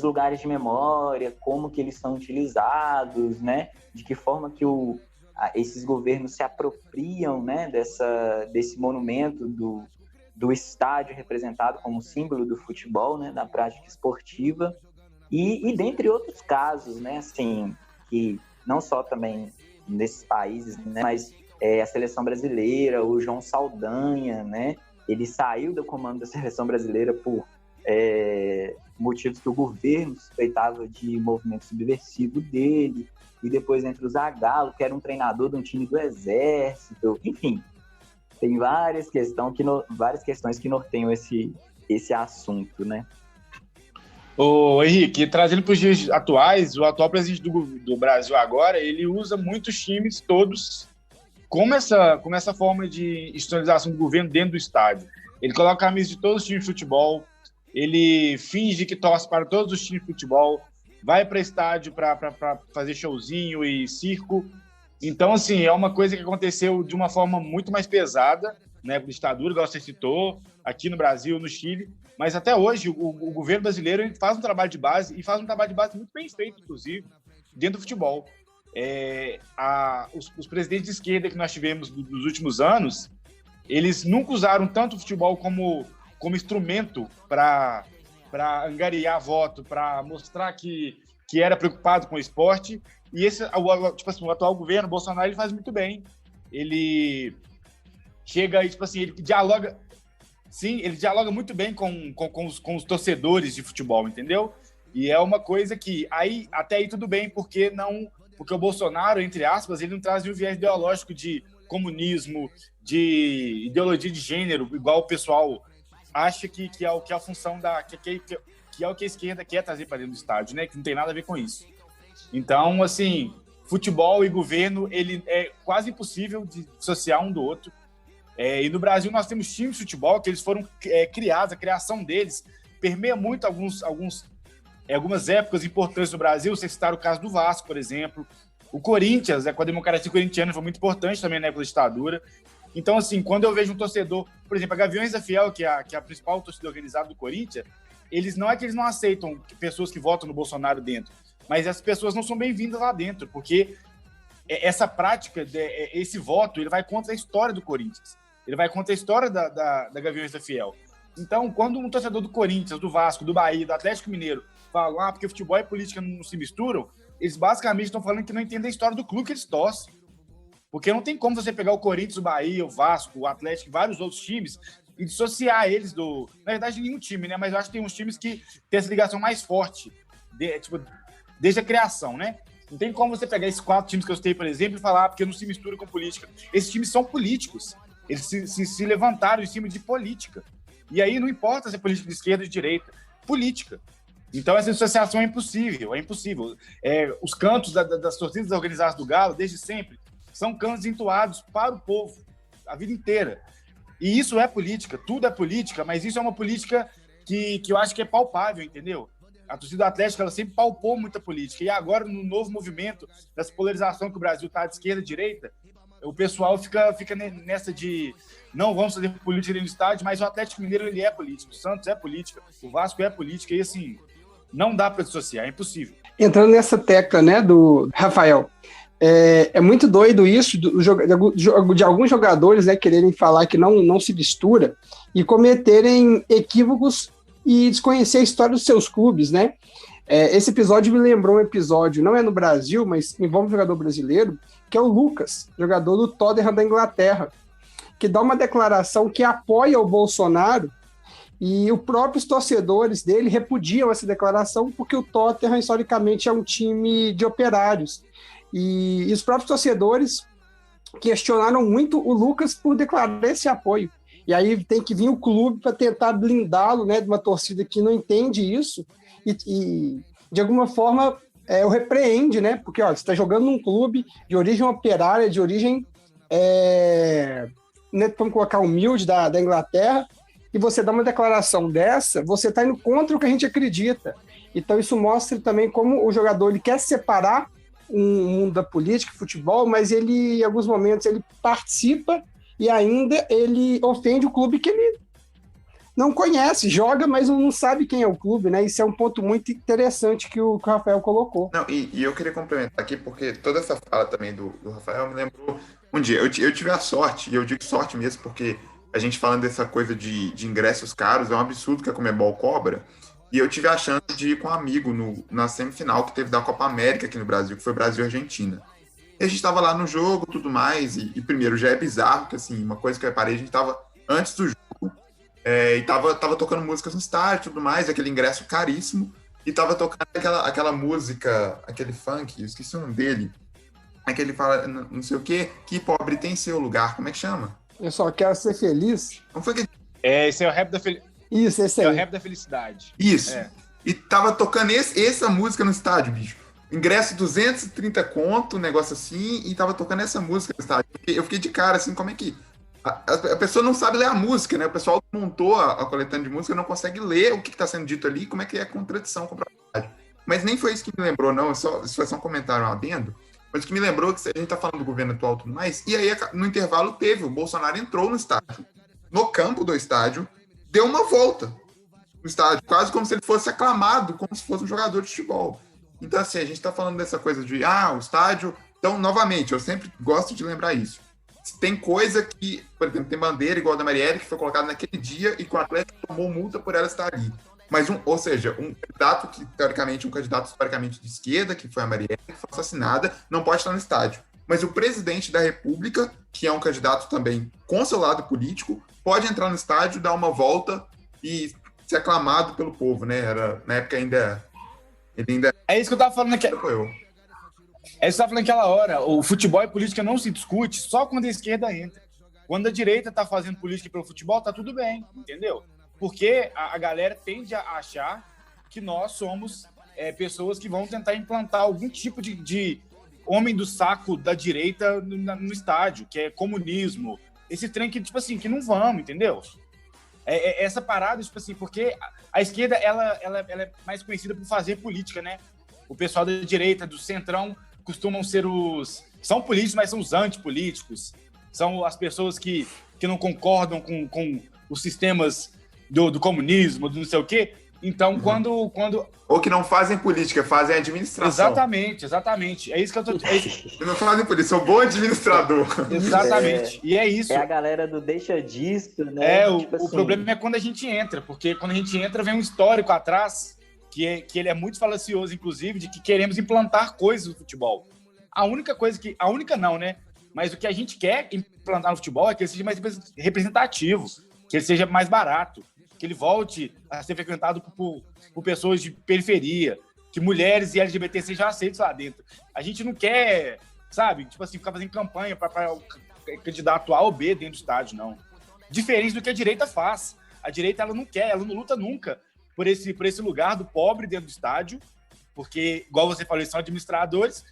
lugares de memória, como que eles são utilizados, né? De que forma que esses governos se apropriam, né, desse monumento do estádio representado como símbolo do futebol, né, da prática esportiva. E dentre outros casos, né, assim, que não só também nesses países, né, mas a seleção brasileira, o João Saldanha, né, ele saiu do comando da seleção brasileira por motivos que o governo suspeitava de movimento subversivo dele, e depois entra o Zagallo, que era um treinador de um time do Exército, enfim, tem várias questões que norteiam esse assunto, né? Ô, Henrique, trazendo para os dias atuais, o atual presidente do Brasil agora, ele usa muitos times todos como essa forma de institucionalização do governo dentro do estádio. Ele coloca a camisa de todos os times de futebol, ele finge que torce para todos os times de futebol, vai para estádio para fazer showzinho e circo. Então, assim, é uma coisa que aconteceu de uma forma muito mais pesada, né, da ditadura, igual você citou, aqui no Brasil, no Chile, mas até hoje o governo brasileiro ele faz um trabalho de base, e faz um trabalho de base muito bem feito, inclusive, dentro do futebol. Os presidentes de esquerda que nós tivemos nos últimos anos, eles nunca usaram tanto o futebol como instrumento para angariar voto, para mostrar que era preocupado com o esporte. E tipo assim, o atual governo, o Bolsonaro, ele faz muito bem. Ele chega e, tipo assim, ele dialoga. Sim, ele dialoga muito bem com os torcedores de futebol, entendeu? E é uma coisa que até aí tudo bem, porque o Bolsonaro, entre aspas, ele não traz um viés ideológico de comunismo, de ideologia de gênero, igual o pessoal acha que é a função que é o que a esquerda quer trazer para dentro do estádio, né? Que não tem nada a ver com isso. Então, assim, futebol e governo, ele é quase impossível de dissociar um do outro. E no Brasil nós temos times de futebol que eles foram criados, a criação deles permeia muito algumas épocas importantes do Brasil. Vocês citaram o caso do Vasco, por exemplo. O Corinthians, com a democracia corintiana, foi muito importante também na época da ditadura. Então, assim, quando eu vejo um torcedor, por exemplo, a Gaviões da Fiel, que é a principal torcida organizada do Corinthians, eles não aceitam pessoas que votam no Bolsonaro dentro, mas as pessoas não são bem-vindas lá dentro, porque essa prática, esse voto, ele vai contra a história do Corinthians, ele vai contra a história da Gaviões da Fiel. Então, quando um torcedor do Corinthians, do Vasco, do Bahia, do Atlético Mineiro fala, porque futebol e política não se misturam, eles basicamente estão falando que não entendem a história do clube que eles torcem. Porque não tem como você pegar o Corinthians, o Bahia, o Vasco, o Atlético e vários outros times e dissociar eles na verdade, nenhum time, né? Mas eu acho que tem uns times que têm essa ligação mais forte, desde a criação, né? Não tem como você pegar esses 4 times que eu citei, por exemplo, e falar porque não se mistura com política. Esses times são políticos. Eles se levantaram em cima de política. E aí não importa se é política de esquerda ou de direita. Política. Então essa dissociação é impossível. Os cantos das torcidas organizadas do Galo, desde sempre, são cantos entoados para o povo, a vida inteira. E isso é política, tudo é política, mas isso é uma política que eu acho que é palpável, entendeu? A torcida do Atlético, ela sempre palpou muita política. E agora, no novo movimento, dessa polarização que o Brasil está de esquerda e direita, o pessoal fica nessa de não vamos fazer política dentro do estádio, mas o Atlético Mineiro, ele é político, o Santos é política, o Vasco é política, e assim, não dá para dissociar, é impossível. Entrando nessa tecla, né, do Rafael, é muito doido isso de alguns jogadores, né, quererem falar que não se mistura e cometerem equívocos e desconhecer a história dos seus clubes, né? Esse episódio me lembrou um episódio, não é no Brasil, mas envolve um jogador brasileiro, que é o Lucas, jogador do Tottenham da Inglaterra, que dá uma declaração que apoia o Bolsonaro, e os próprios torcedores dele repudiam essa declaração porque o Tottenham, historicamente, é um time de operários. E os próprios torcedores questionaram muito o Lucas por declarar esse apoio. E aí tem que vir o clube para tentar blindá-lo, né, de uma torcida que não entende isso e de alguma forma, o repreende, né? Porque você está jogando num clube de origem operária, de origem, né, vamos colocar, humilde da Inglaterra, e você dá uma declaração dessa, você está indo contra o que a gente acredita. Então isso mostra também como o jogador ele quer separar um mundo da política, futebol, mas ele, em alguns momentos, ele participa e ainda ele ofende o clube que ele não conhece, joga, mas não sabe quem é o clube, né? Isso é um ponto muito interessante que o Rafael colocou. Não, e eu queria complementar aqui, porque toda essa fala também do Rafael me lembrou um dia. Eu tive a sorte, e eu digo sorte mesmo, porque a gente falando dessa coisa de ingressos caros, é um absurdo que a Conmebol cobra. E eu tive a chance de ir com um amigo na semifinal que teve da Copa América aqui no Brasil, que foi Brasil e Argentina. E a gente estava lá no jogo e tudo mais, e primeiro já é bizarro, que assim, uma coisa que eu reparei, a gente estava antes do jogo, e tava tocando músicas no estádio e tudo mais, aquele ingresso caríssimo, e tava tocando aquela música, aquele funk, eu esqueci o nome dele, aquele fala, não sei o quê, que pobre tem seu lugar, como é que chama? Eu só quero ser feliz. Não foi que... Esse é o rap da Isso, esse aí. É o rap da felicidade. Isso. E tava tocando essa música no estádio, bicho. Ingresso 230 conto, um negócio assim, e tava tocando essa música no estádio. Eu fiquei de cara, assim, como é que... A pessoa não sabe ler a música, né? O pessoal que montou a coletânea de música não consegue ler o que tá sendo dito ali, como é que é a contradição com a verdade. Mas nem foi isso que me lembrou, não. Isso foi só um comentário, um adendo. Mas o que me lembrou é que a gente tá falando do governo atual e tudo mais, e aí no intervalo o Bolsonaro entrou no estádio, no campo do estádio, deu uma volta no estádio, quase como se ele fosse aclamado, como se fosse um jogador de futebol. Então, assim, a gente tá falando dessa coisa de, o estádio... Então, novamente, eu sempre gosto de lembrar isso. Tem coisa que, por exemplo, tem bandeira igual a da Marielle, que foi colocada naquele dia e que o Atlético tomou multa por ela estar ali. Mas, um candidato historicamente de esquerda, que foi a Marielle, que foi assassinada, não pode estar no estádio. Mas o presidente da República, que é um candidato também com seu lado político, pode entrar no estádio, dar uma volta e ser aclamado pelo povo, né? Na época ele ainda... É isso que eu tava falando aqui. É isso que eu tava falando naquela hora. O futebol e política não se discute só quando a esquerda entra. Quando a direita tá fazendo política pelo futebol, tá tudo bem, entendeu? Porque a galera tende a achar que nós somos pessoas que vão tentar implantar algum tipo de homem do saco da direita no estádio, que é comunismo. Esse trem que, tipo assim, que não vamos, entendeu? Essa parada, tipo assim, porque a esquerda, ela é mais conhecida por fazer política, né? O pessoal da direita, do centrão, costumam ser são políticos, mas são os antipolíticos. São as pessoas que não concordam com os sistemas do comunismo, do não sei o quê. Então, quando... Ou que não fazem política, fazem administração. Exatamente. É isso que eu tô... Não fazem política, sou bom administrador. Exatamente. E é isso. É a galera do deixa disso, né? O problema é quando a gente entra, porque quando a gente entra, vem um histórico atrás, que ele é muito falacioso, inclusive, de que queremos implantar coisas no futebol. A única não, né? Mas o que a gente quer implantar no futebol é que ele seja mais representativo, que ele seja mais barato, que ele volte a ser frequentado por pessoas de periferia, que mulheres e LGBT sejam aceitos lá dentro. A gente não quer, sabe, tipo assim, ficar fazendo campanha para o candidato A ou B dentro do estádio, não. Diferente do que a direita faz. A direita, ela não quer, ela não luta nunca por esse lugar do pobre dentro do estádio, porque, igual você falou, eles são administradores,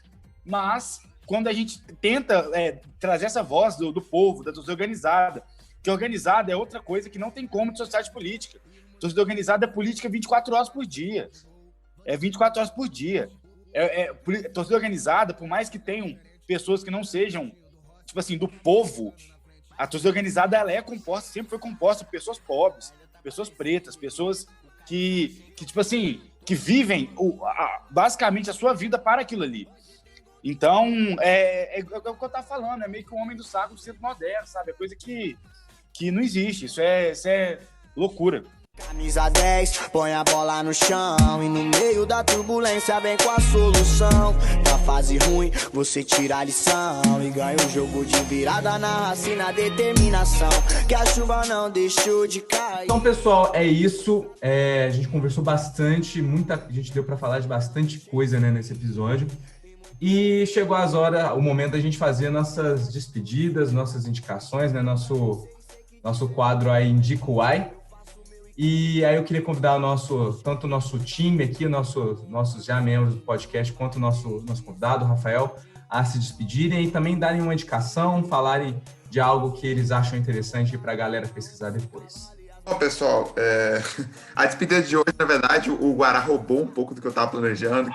mas quando a gente tenta trazer essa voz do povo, da torcida organizada, que organizada é outra coisa que não tem como dissociar de política. Torcida organizada é política 24 horas por dia. É 24 horas por dia. Torcida organizada, por mais que tenham pessoas que não sejam, tipo assim, do povo, a torcida organizada, ela sempre foi composta por pessoas pobres, pessoas pretas, pessoas que tipo assim, que vivem basicamente a sua vida para aquilo ali. Então, é o que eu tava falando, é meio que o homem do saco do centro moderno, sabe? É coisa que não existe, isso é loucura. Camisa 10, põe a bola no chão e no meio da turbulência vem com a solução. Da fase ruim, você tira a lição e ganha um jogo de virada na raça e na determinação, que a chuva não deixou de cair. Então, pessoal, é isso. A gente conversou bastante, a gente deu para falar de bastante coisa, né, nesse episódio. E chegou o momento da gente fazer nossas despedidas, nossas indicações, né, nosso quadro aí, Indica o Ai. E aí eu queria convidar tanto o nosso time aqui, nossos já membros do podcast, quanto o nosso convidado, o Rafael, a se despedirem e também darem uma indicação, falarem de algo que eles acham interessante para a galera pesquisar depois. Bom, pessoal, a despedida de hoje, na verdade, o Guará roubou um pouco do que eu estava planejando,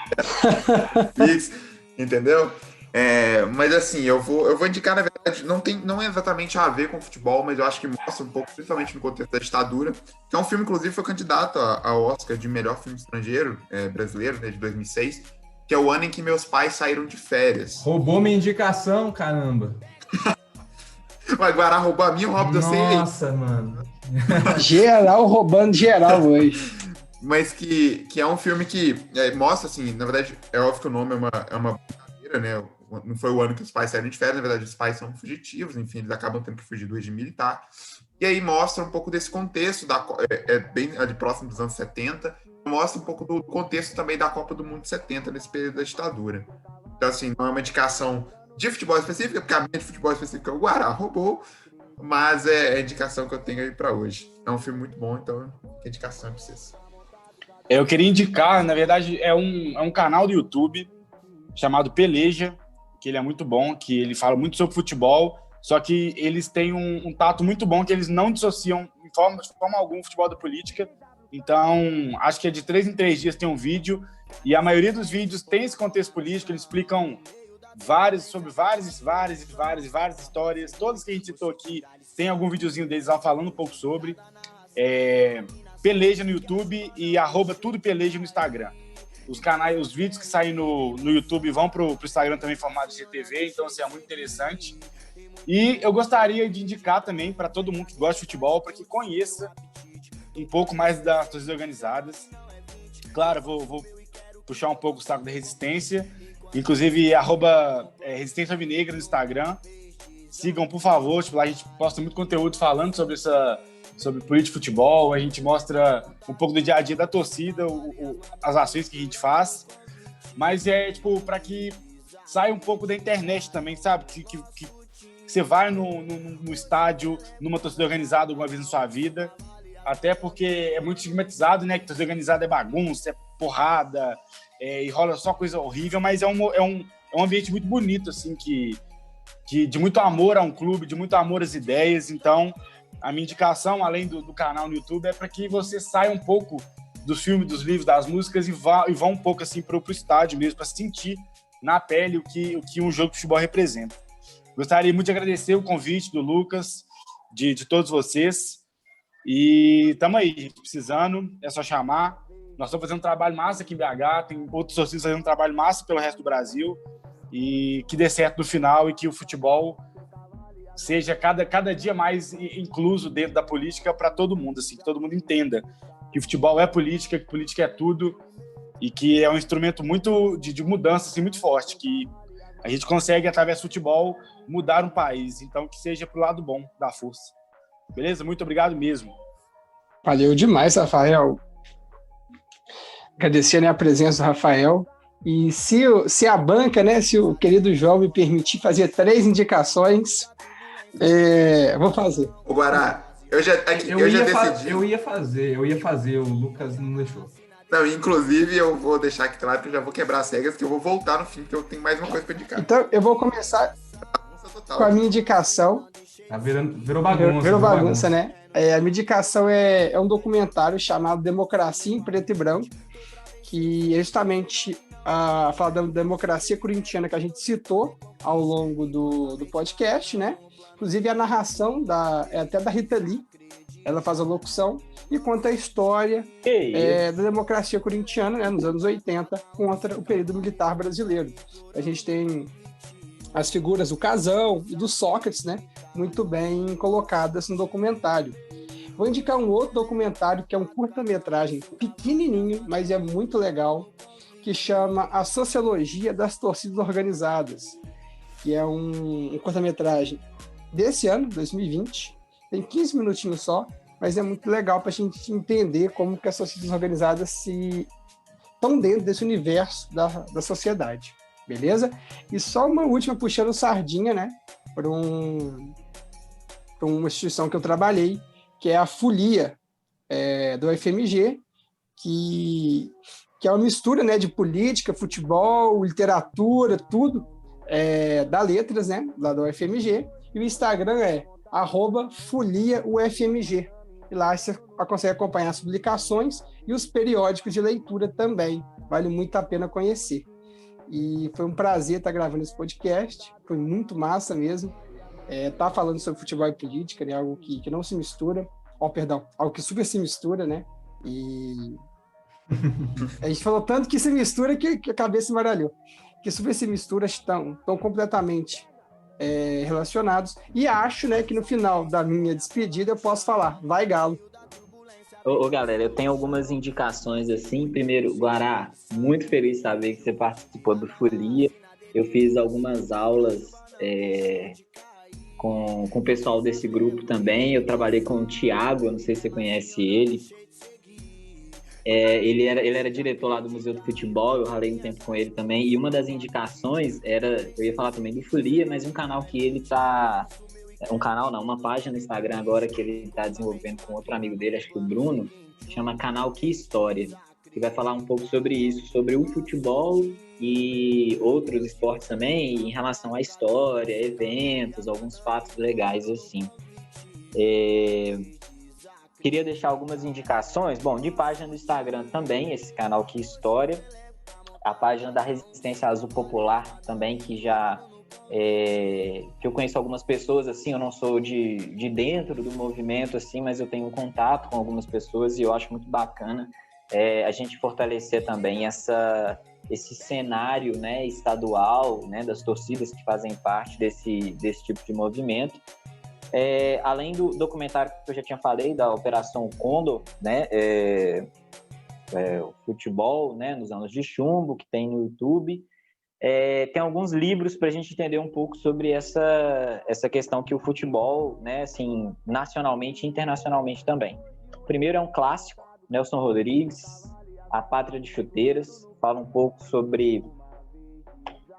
entendeu? Mas assim, eu vou indicar, na verdade, não é exatamente a ver com futebol, mas eu acho que mostra um pouco, principalmente no contexto da ditadura, que é um filme, inclusive, foi candidato ao Oscar de melhor filme estrangeiro brasileiro, né, de 2006, que é O Ano em que Meus Pais Saíram de Férias. Roubou minha indicação, caramba. Mas Guará roubou a minha, roubo da você. Nossa, mano. Geral roubando geral hoje. mas que é um filme que mostra, assim, na verdade, é óbvio que o nome é uma brincadeira, né? Não foi o ano que os pais saíram de férias, na verdade, os pais são fugitivos, enfim, eles acabam tendo que fugir do regime militar. E aí mostra um pouco desse contexto, bem ali próximo dos anos 70, mostra um pouco do contexto também da Copa do Mundo de 70, nesse período da ditadura. Então, assim, não é uma indicação de futebol específica, porque a minha de futebol específica é o Guará roubou, mas é a indicação que eu tenho aí para hoje. É um filme muito bom, então a indicação é para vocês. Eu queria indicar, na verdade, é um canal do YouTube chamado Peleja, que ele é muito bom, que ele fala muito sobre futebol, só que eles têm um tato muito bom, que eles não dissociam de forma alguma futebol da política. Então, acho que é de 3 em 3 dias tem um vídeo, e a maioria dos vídeos tem esse contexto político, eles explicam sobre várias histórias, todas que a gente citou aqui, tem algum videozinho deles lá falando um pouco sobre. Peleja no YouTube e @tudopeleja no Instagram. Os vídeos que saem no YouTube vão pro Instagram também em formato de GTV, então assim, é muito interessante. E eu gostaria de indicar também para todo mundo que gosta de futebol, para que conheça um pouco mais das torcidas organizadas. Claro, vou puxar um pouco o saco da Resistência, inclusive Resistência Alvinegra no Instagram. Sigam, por favor, lá a gente posta muito conteúdo falando sobre política de futebol, a gente mostra um pouco do dia a dia da torcida, as ações que a gente faz, mas para que saia um pouco da internet também, sabe? Que você vai no estádio, numa torcida organizada alguma vez na sua vida, até porque é muito estigmatizado, né? Que torcida organizada é bagunça, é porrada, e rola só coisa horrível, mas é um ambiente muito bonito, assim, de muito amor a um clube, de muito amor às ideias. Então, a minha indicação, além do canal no YouTube, é para que você saia um pouco dos filmes, dos livros, das músicas e vá um pouco assim para o estádio mesmo, para sentir na pele o que um jogo de futebol representa. Gostaria muito de agradecer o convite do Lucas, de todos vocês, e estamos aí, precisando, é só chamar. Nós estamos fazendo um trabalho massa aqui em BH, tem outros torcidas fazendo um trabalho massa pelo resto do Brasil, e que dê certo no final e que o futebol seja cada dia mais incluso dentro da política para todo mundo, assim, que todo mundo entenda que o futebol é política, que política é tudo e que é um instrumento muito de mudança, assim, muito forte, que a gente consegue, através do futebol, mudar um país. Então, que seja pro lado bom da força. Beleza? Muito obrigado mesmo. Valeu demais, Rafael. Agradecer, né, a presença do Rafael. E se a banca, né, se o querido João me permitir fazer 3 indicações, vou fazer. O Guará, eu já decidi. Eu ia fazer, o Lucas não deixou. Não, inclusive eu vou deixar aqui claro que eu já vou quebrar as regras, que eu vou voltar no fim, porque eu tenho mais uma coisa para indicar. Então, eu vou começar com a minha indicação. Virou bagunça. Virou bagunça, né? A minha indicação é um documentário chamado Democracia em Preto e Branco, que é justamente fala da democracia corintiana que a gente citou ao longo do podcast, né? Inclusive a narração até da Rita Lee, ela faz a locução e conta a história da democracia corintiana, né, nos anos 80 contra o período militar brasileiro. A gente tem as figuras do Casão e do Sócrates, né, muito bem colocadas no documentário. Vou indicar um outro documentário que é um curta-metragem pequenininho, mas é muito legal, que chama A Sociologia das Torcidas Organizadas, que é um curta-metragem desse ano, 2020, tem 15 minutinhos só, mas é muito legal para a gente entender como que as torcidas organizadas estão dentro desse universo da sociedade, beleza? E só uma última puxando sardinha, né, para uma instituição que eu trabalhei, que é a Folia do UFMG, que é uma mistura, né, de política, futebol, literatura, tudo, da Letras, né, lá do UFMG, e o Instagram é @FoliaUFMG, e lá você consegue acompanhar as publicações e os periódicos de leitura também, vale muito a pena conhecer. E foi um prazer estar gravando esse podcast, foi muito massa mesmo, tá falando sobre futebol e política, né, algo que não se mistura, algo que super se mistura, né, e a gente falou tanto que se mistura que a cabeça embaralhou, que super se mistura, estão completamente relacionados, e acho, né, que no final da minha despedida eu posso falar, vai Galo. Galera, eu tenho algumas indicações assim. Primeiro, Guará, muito feliz de saber que você participou do Folia. Eu fiz algumas aulas com o pessoal desse grupo também. Eu trabalhei com o Thiago, eu não sei se você conhece ele. Ele era diretor lá do Museu do Futebol, eu ralei um tempo com ele também. E uma das indicações era, eu ia falar também do Folia, mas um canal que ele tá... Um canal não, uma página no Instagram agora que ele está desenvolvendo com outro amigo dele, acho que o Bruno, chama Canal Que História, que vai falar um pouco sobre isso, sobre o futebol e outros esportes também, em relação à história, eventos, alguns fatos legais assim. Queria deixar algumas indicações, bom, de página do Instagram também, esse Canal Que História, a página da Resistência Azul Popular também, que eu conheço algumas pessoas, assim, eu não sou de dentro do movimento, assim, mas eu tenho um contato com algumas pessoas e eu acho muito bacana a gente fortalecer também esse cenário, né, estadual, né, das torcidas que fazem parte desse tipo de movimento. Além do documentário que eu já tinha falado, da Operação Condor, né, o futebol, né, nos anos de chumbo, que tem no YouTube. Tem alguns livros para a gente entender um pouco sobre essa questão que o futebol, né, assim, nacionalmente e internacionalmente também. O primeiro é um clássico, Nelson Rodrigues, A Pátria de Chuteiras, fala um pouco sobre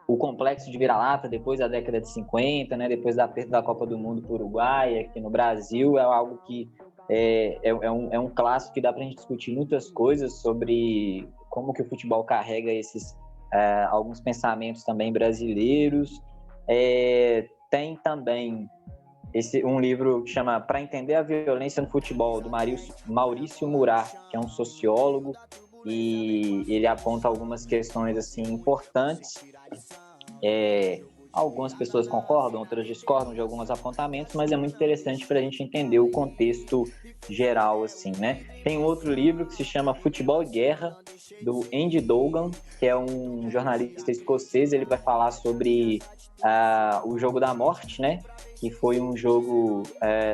o complexo de vira-lata depois da década de 50, né, depois da perda da Copa do Mundo para o Uruguai, aqui no Brasil, é algo que é um clássico que dá para a gente discutir muitas coisas sobre como que o futebol carrega alguns pensamentos também brasileiros. Tem também um livro que chama Para Entender a Violência no Futebol, do Maurício Murat, que é um sociólogo, e ele aponta algumas questões assim, importantes. Algumas pessoas concordam, outras discordam de alguns apontamentos, mas é muito interessante para a gente entender o contexto geral, assim, né? Tem outro livro que se chama Futebol e Guerra, do Andy Dougan, que é um jornalista escocês. Ele vai falar sobre o Jogo da Morte, né? Que foi um jogo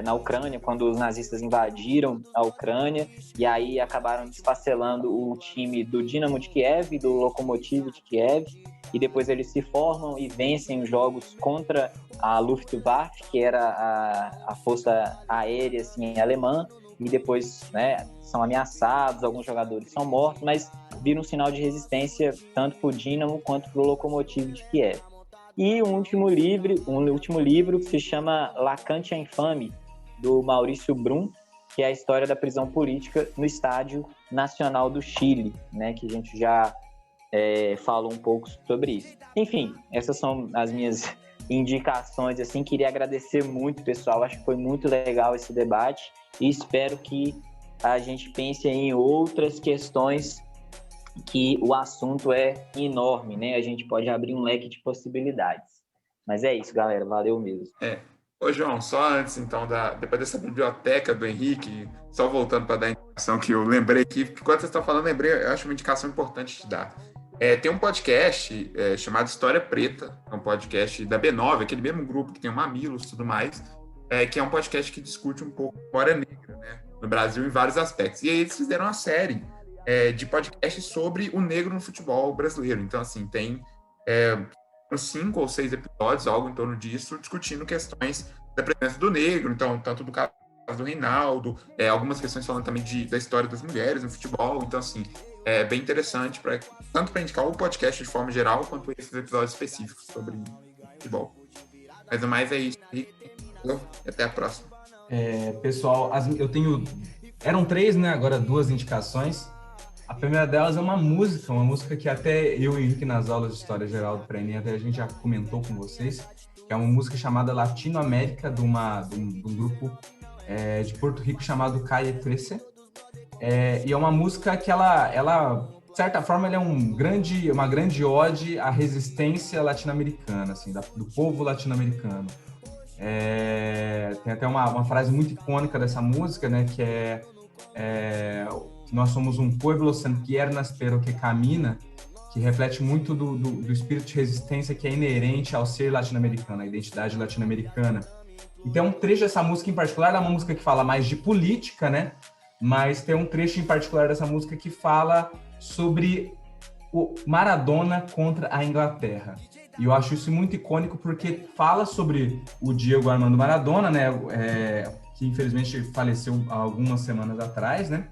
na Ucrânia, quando os nazistas invadiram a Ucrânia, e aí acabaram desfacelando o time do Dinamo de Kiev e do Lokomotiv de Kiev, e depois eles se formam e vencem os jogos contra a Luftwaffe, que era a força aérea assim, alemã, e depois, né, são ameaçados, alguns jogadores são mortos, mas vira um sinal de resistência tanto para o Dinamo quanto para o Lokomotiv de Kiev. E um último livro que se chama Lacante a Infame, do Maurício Brum, que é a história da prisão política no Estádio Nacional do Chile, né, que a gente já falou um pouco sobre isso. Enfim, essas são as minhas indicações. Assim, queria agradecer muito, pessoal. Acho que foi muito legal esse debate e espero que a gente pense em outras questões, que o assunto é enorme, né? A gente pode abrir um leque de possibilidades. Mas é isso, galera. Valeu mesmo. Ô, João, só antes, então, depois dessa biblioteca do Henrique, só voltando para dar a indicação que eu lembrei aqui, porque enquanto vocês estão falando, eu acho uma indicação importante de dar. Tem um podcast chamado História Preta, é um podcast da B9, aquele mesmo grupo que tem o Mamilos e tudo mais, que é um podcast que discute um pouco a história negra, né, no Brasil em vários aspectos. E aí eles fizeram uma série de podcasts sobre o negro no futebol brasileiro. Então, assim, tem 5 ou 6 episódios, algo em torno disso, discutindo questões da presença do negro, então, tanto do caso do Reinaldo, algumas questões falando também da história das mulheres no futebol. Então, assim, é bem interessante, tanto para indicar o podcast de forma geral, quanto esses episódios específicos sobre futebol. Mas o mais é isso. E até a próxima. Pessoal, eram 3, né? Agora 2 indicações. A primeira delas é uma música que até eu e o Henrique, nas aulas de História Geral do Pré-ENEM, até a gente já comentou com vocês, que é uma música chamada Latinoamérica, de um grupo de Porto Rico chamado Calle 13. E é uma música que ela de certa forma, ela é uma grande ode à resistência latino-americana, assim, do povo latino-americano. Tem até uma frase muito icônica dessa música, né, que nós somos um pueblo sem piernas pero que camina, que reflete muito do espírito de resistência que é inerente ao ser latino-americano, à identidade latino-americana. Então, um trecho dessa música em particular é uma música que fala mais de política, né? mas tem um trecho em particular dessa música que fala sobre o Maradona contra a Inglaterra. E eu acho isso muito icônico porque fala sobre o Diego Armando Maradona, né, que infelizmente faleceu há algumas semanas atrás, né,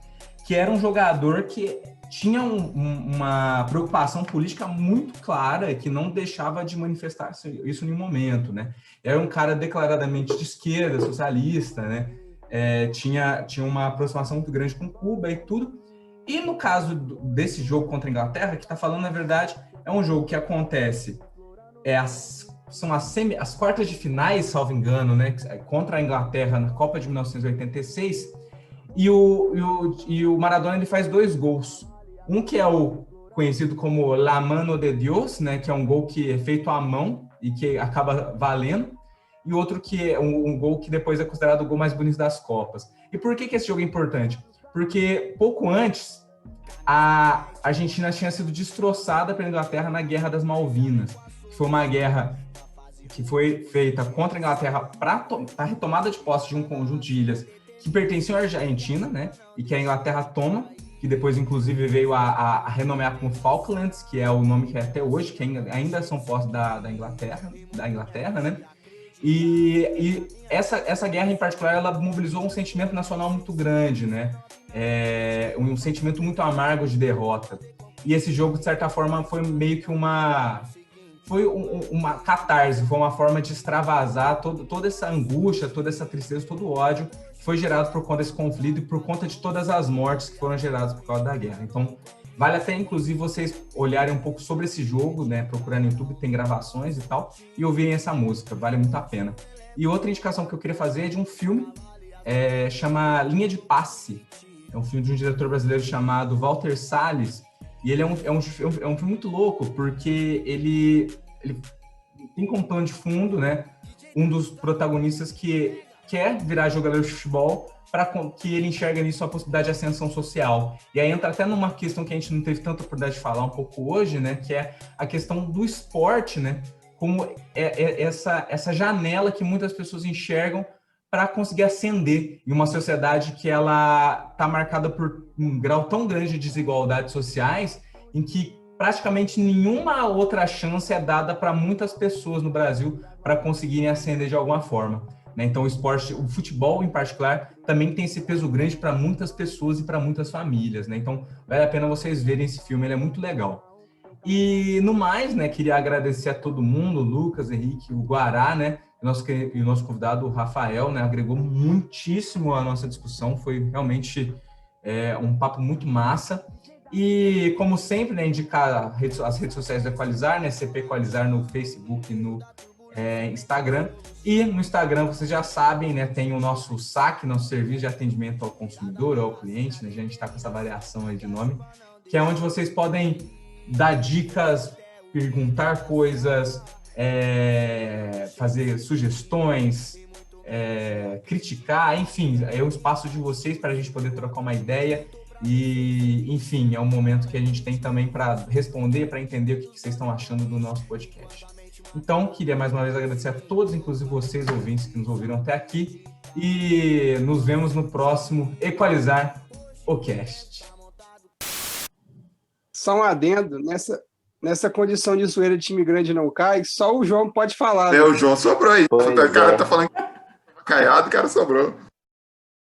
que era um jogador que tinha uma preocupação política muito clara e que não deixava de manifestar isso em nenhum momento, né. Era um cara declaradamente de esquerda, socialista, né, tinha uma aproximação muito grande com Cuba e tudo. E no caso desse jogo contra a Inglaterra, que está falando, na verdade, é um jogo que acontece, são as quartas de finais, salvo engano, né, contra a Inglaterra na Copa de 1986, e o Maradona ele faz 2 gols. Um que é o conhecido como La Mano de Dios, né, que é um gol que é feito à mão e que acaba valendo, e outro que é um gol que depois é considerado o gol mais bonito das Copas. E por que esse jogo é importante? Porque pouco antes, a Argentina tinha sido destroçada pela Inglaterra na Guerra das Malvinas, que foi uma guerra que foi feita contra a Inglaterra para a retomada de posse de um conjunto de ilhas que pertenciam à Argentina, né, e que a Inglaterra toma, que depois, inclusive, veio a renomear como Falklands, que é o nome que é até hoje, que ainda são posse da Inglaterra, né? E essa guerra, em particular, ela mobilizou um sentimento nacional muito grande, né? Um sentimento muito amargo de derrota. E esse jogo, de certa forma, foi meio que uma catarse, foi uma forma de extravasar toda essa angústia, toda essa tristeza, todo o ódio que foi gerado por conta desse conflito e por conta de todas as mortes que foram geradas por causa da guerra. Então, vale até, inclusive, vocês olharem um pouco sobre esse jogo, né? Procurar no YouTube, tem gravações e tal, e ouvirem essa música, vale muito a pena. E outra indicação que eu queria fazer é de um filme, chama Linha de Passe. É um filme de um diretor brasileiro chamado Walter Salles, e ele é um filme muito louco, porque ele tem como plano de fundo, né, um dos protagonistas que quer virar jogador de futebol, para que ele enxerga nisso a possibilidade de ascensão social. E aí entra até numa questão que a gente não teve tanta oportunidade de falar um pouco hoje, né, que é a questão do esporte, né, como essa janela que muitas pessoas enxergam para conseguir ascender em uma sociedade que ela está marcada por um grau tão grande de desigualdades sociais, em que praticamente nenhuma outra chance é dada para muitas pessoas no Brasil para conseguirem ascender de alguma forma, né? Então o esporte, o futebol em particular, também tem esse peso grande para muitas pessoas e para muitas famílias, né? Então vale a pena vocês verem esse filme, ele é muito legal. E no mais, né, queria agradecer a todo mundo, o Lucas, Henrique, o Guará, né, e o nosso convidado, o Rafael, né, agregou muitíssimo à nossa discussão, foi realmente um papo muito massa. E, como sempre, né, indicar as redes sociais do Equalizar, né, CP Equalizar no Facebook e no Instagram. E no Instagram, vocês já sabem, né, tem o nosso SAC, nosso serviço de atendimento ao consumidor ou ao cliente, né, a gente está com essa variação aí de nome, que é onde vocês podem dar dicas, perguntar coisas, fazer sugestões, criticar, enfim, é o espaço de vocês para a gente poder trocar uma ideia e, enfim, é um momento que a gente tem também para responder, para entender o que vocês estão achando do nosso podcast. Então, queria mais uma vez agradecer a todos, inclusive vocês ouvintes que nos ouviram até aqui, e nos vemos no próximo Equalizar o Cast. Só um adendo, nessa condição de zoeira de time grande não cai, só o João pode falar. O João sobrou aí. O cara tá falando caiado, o cara sobrou.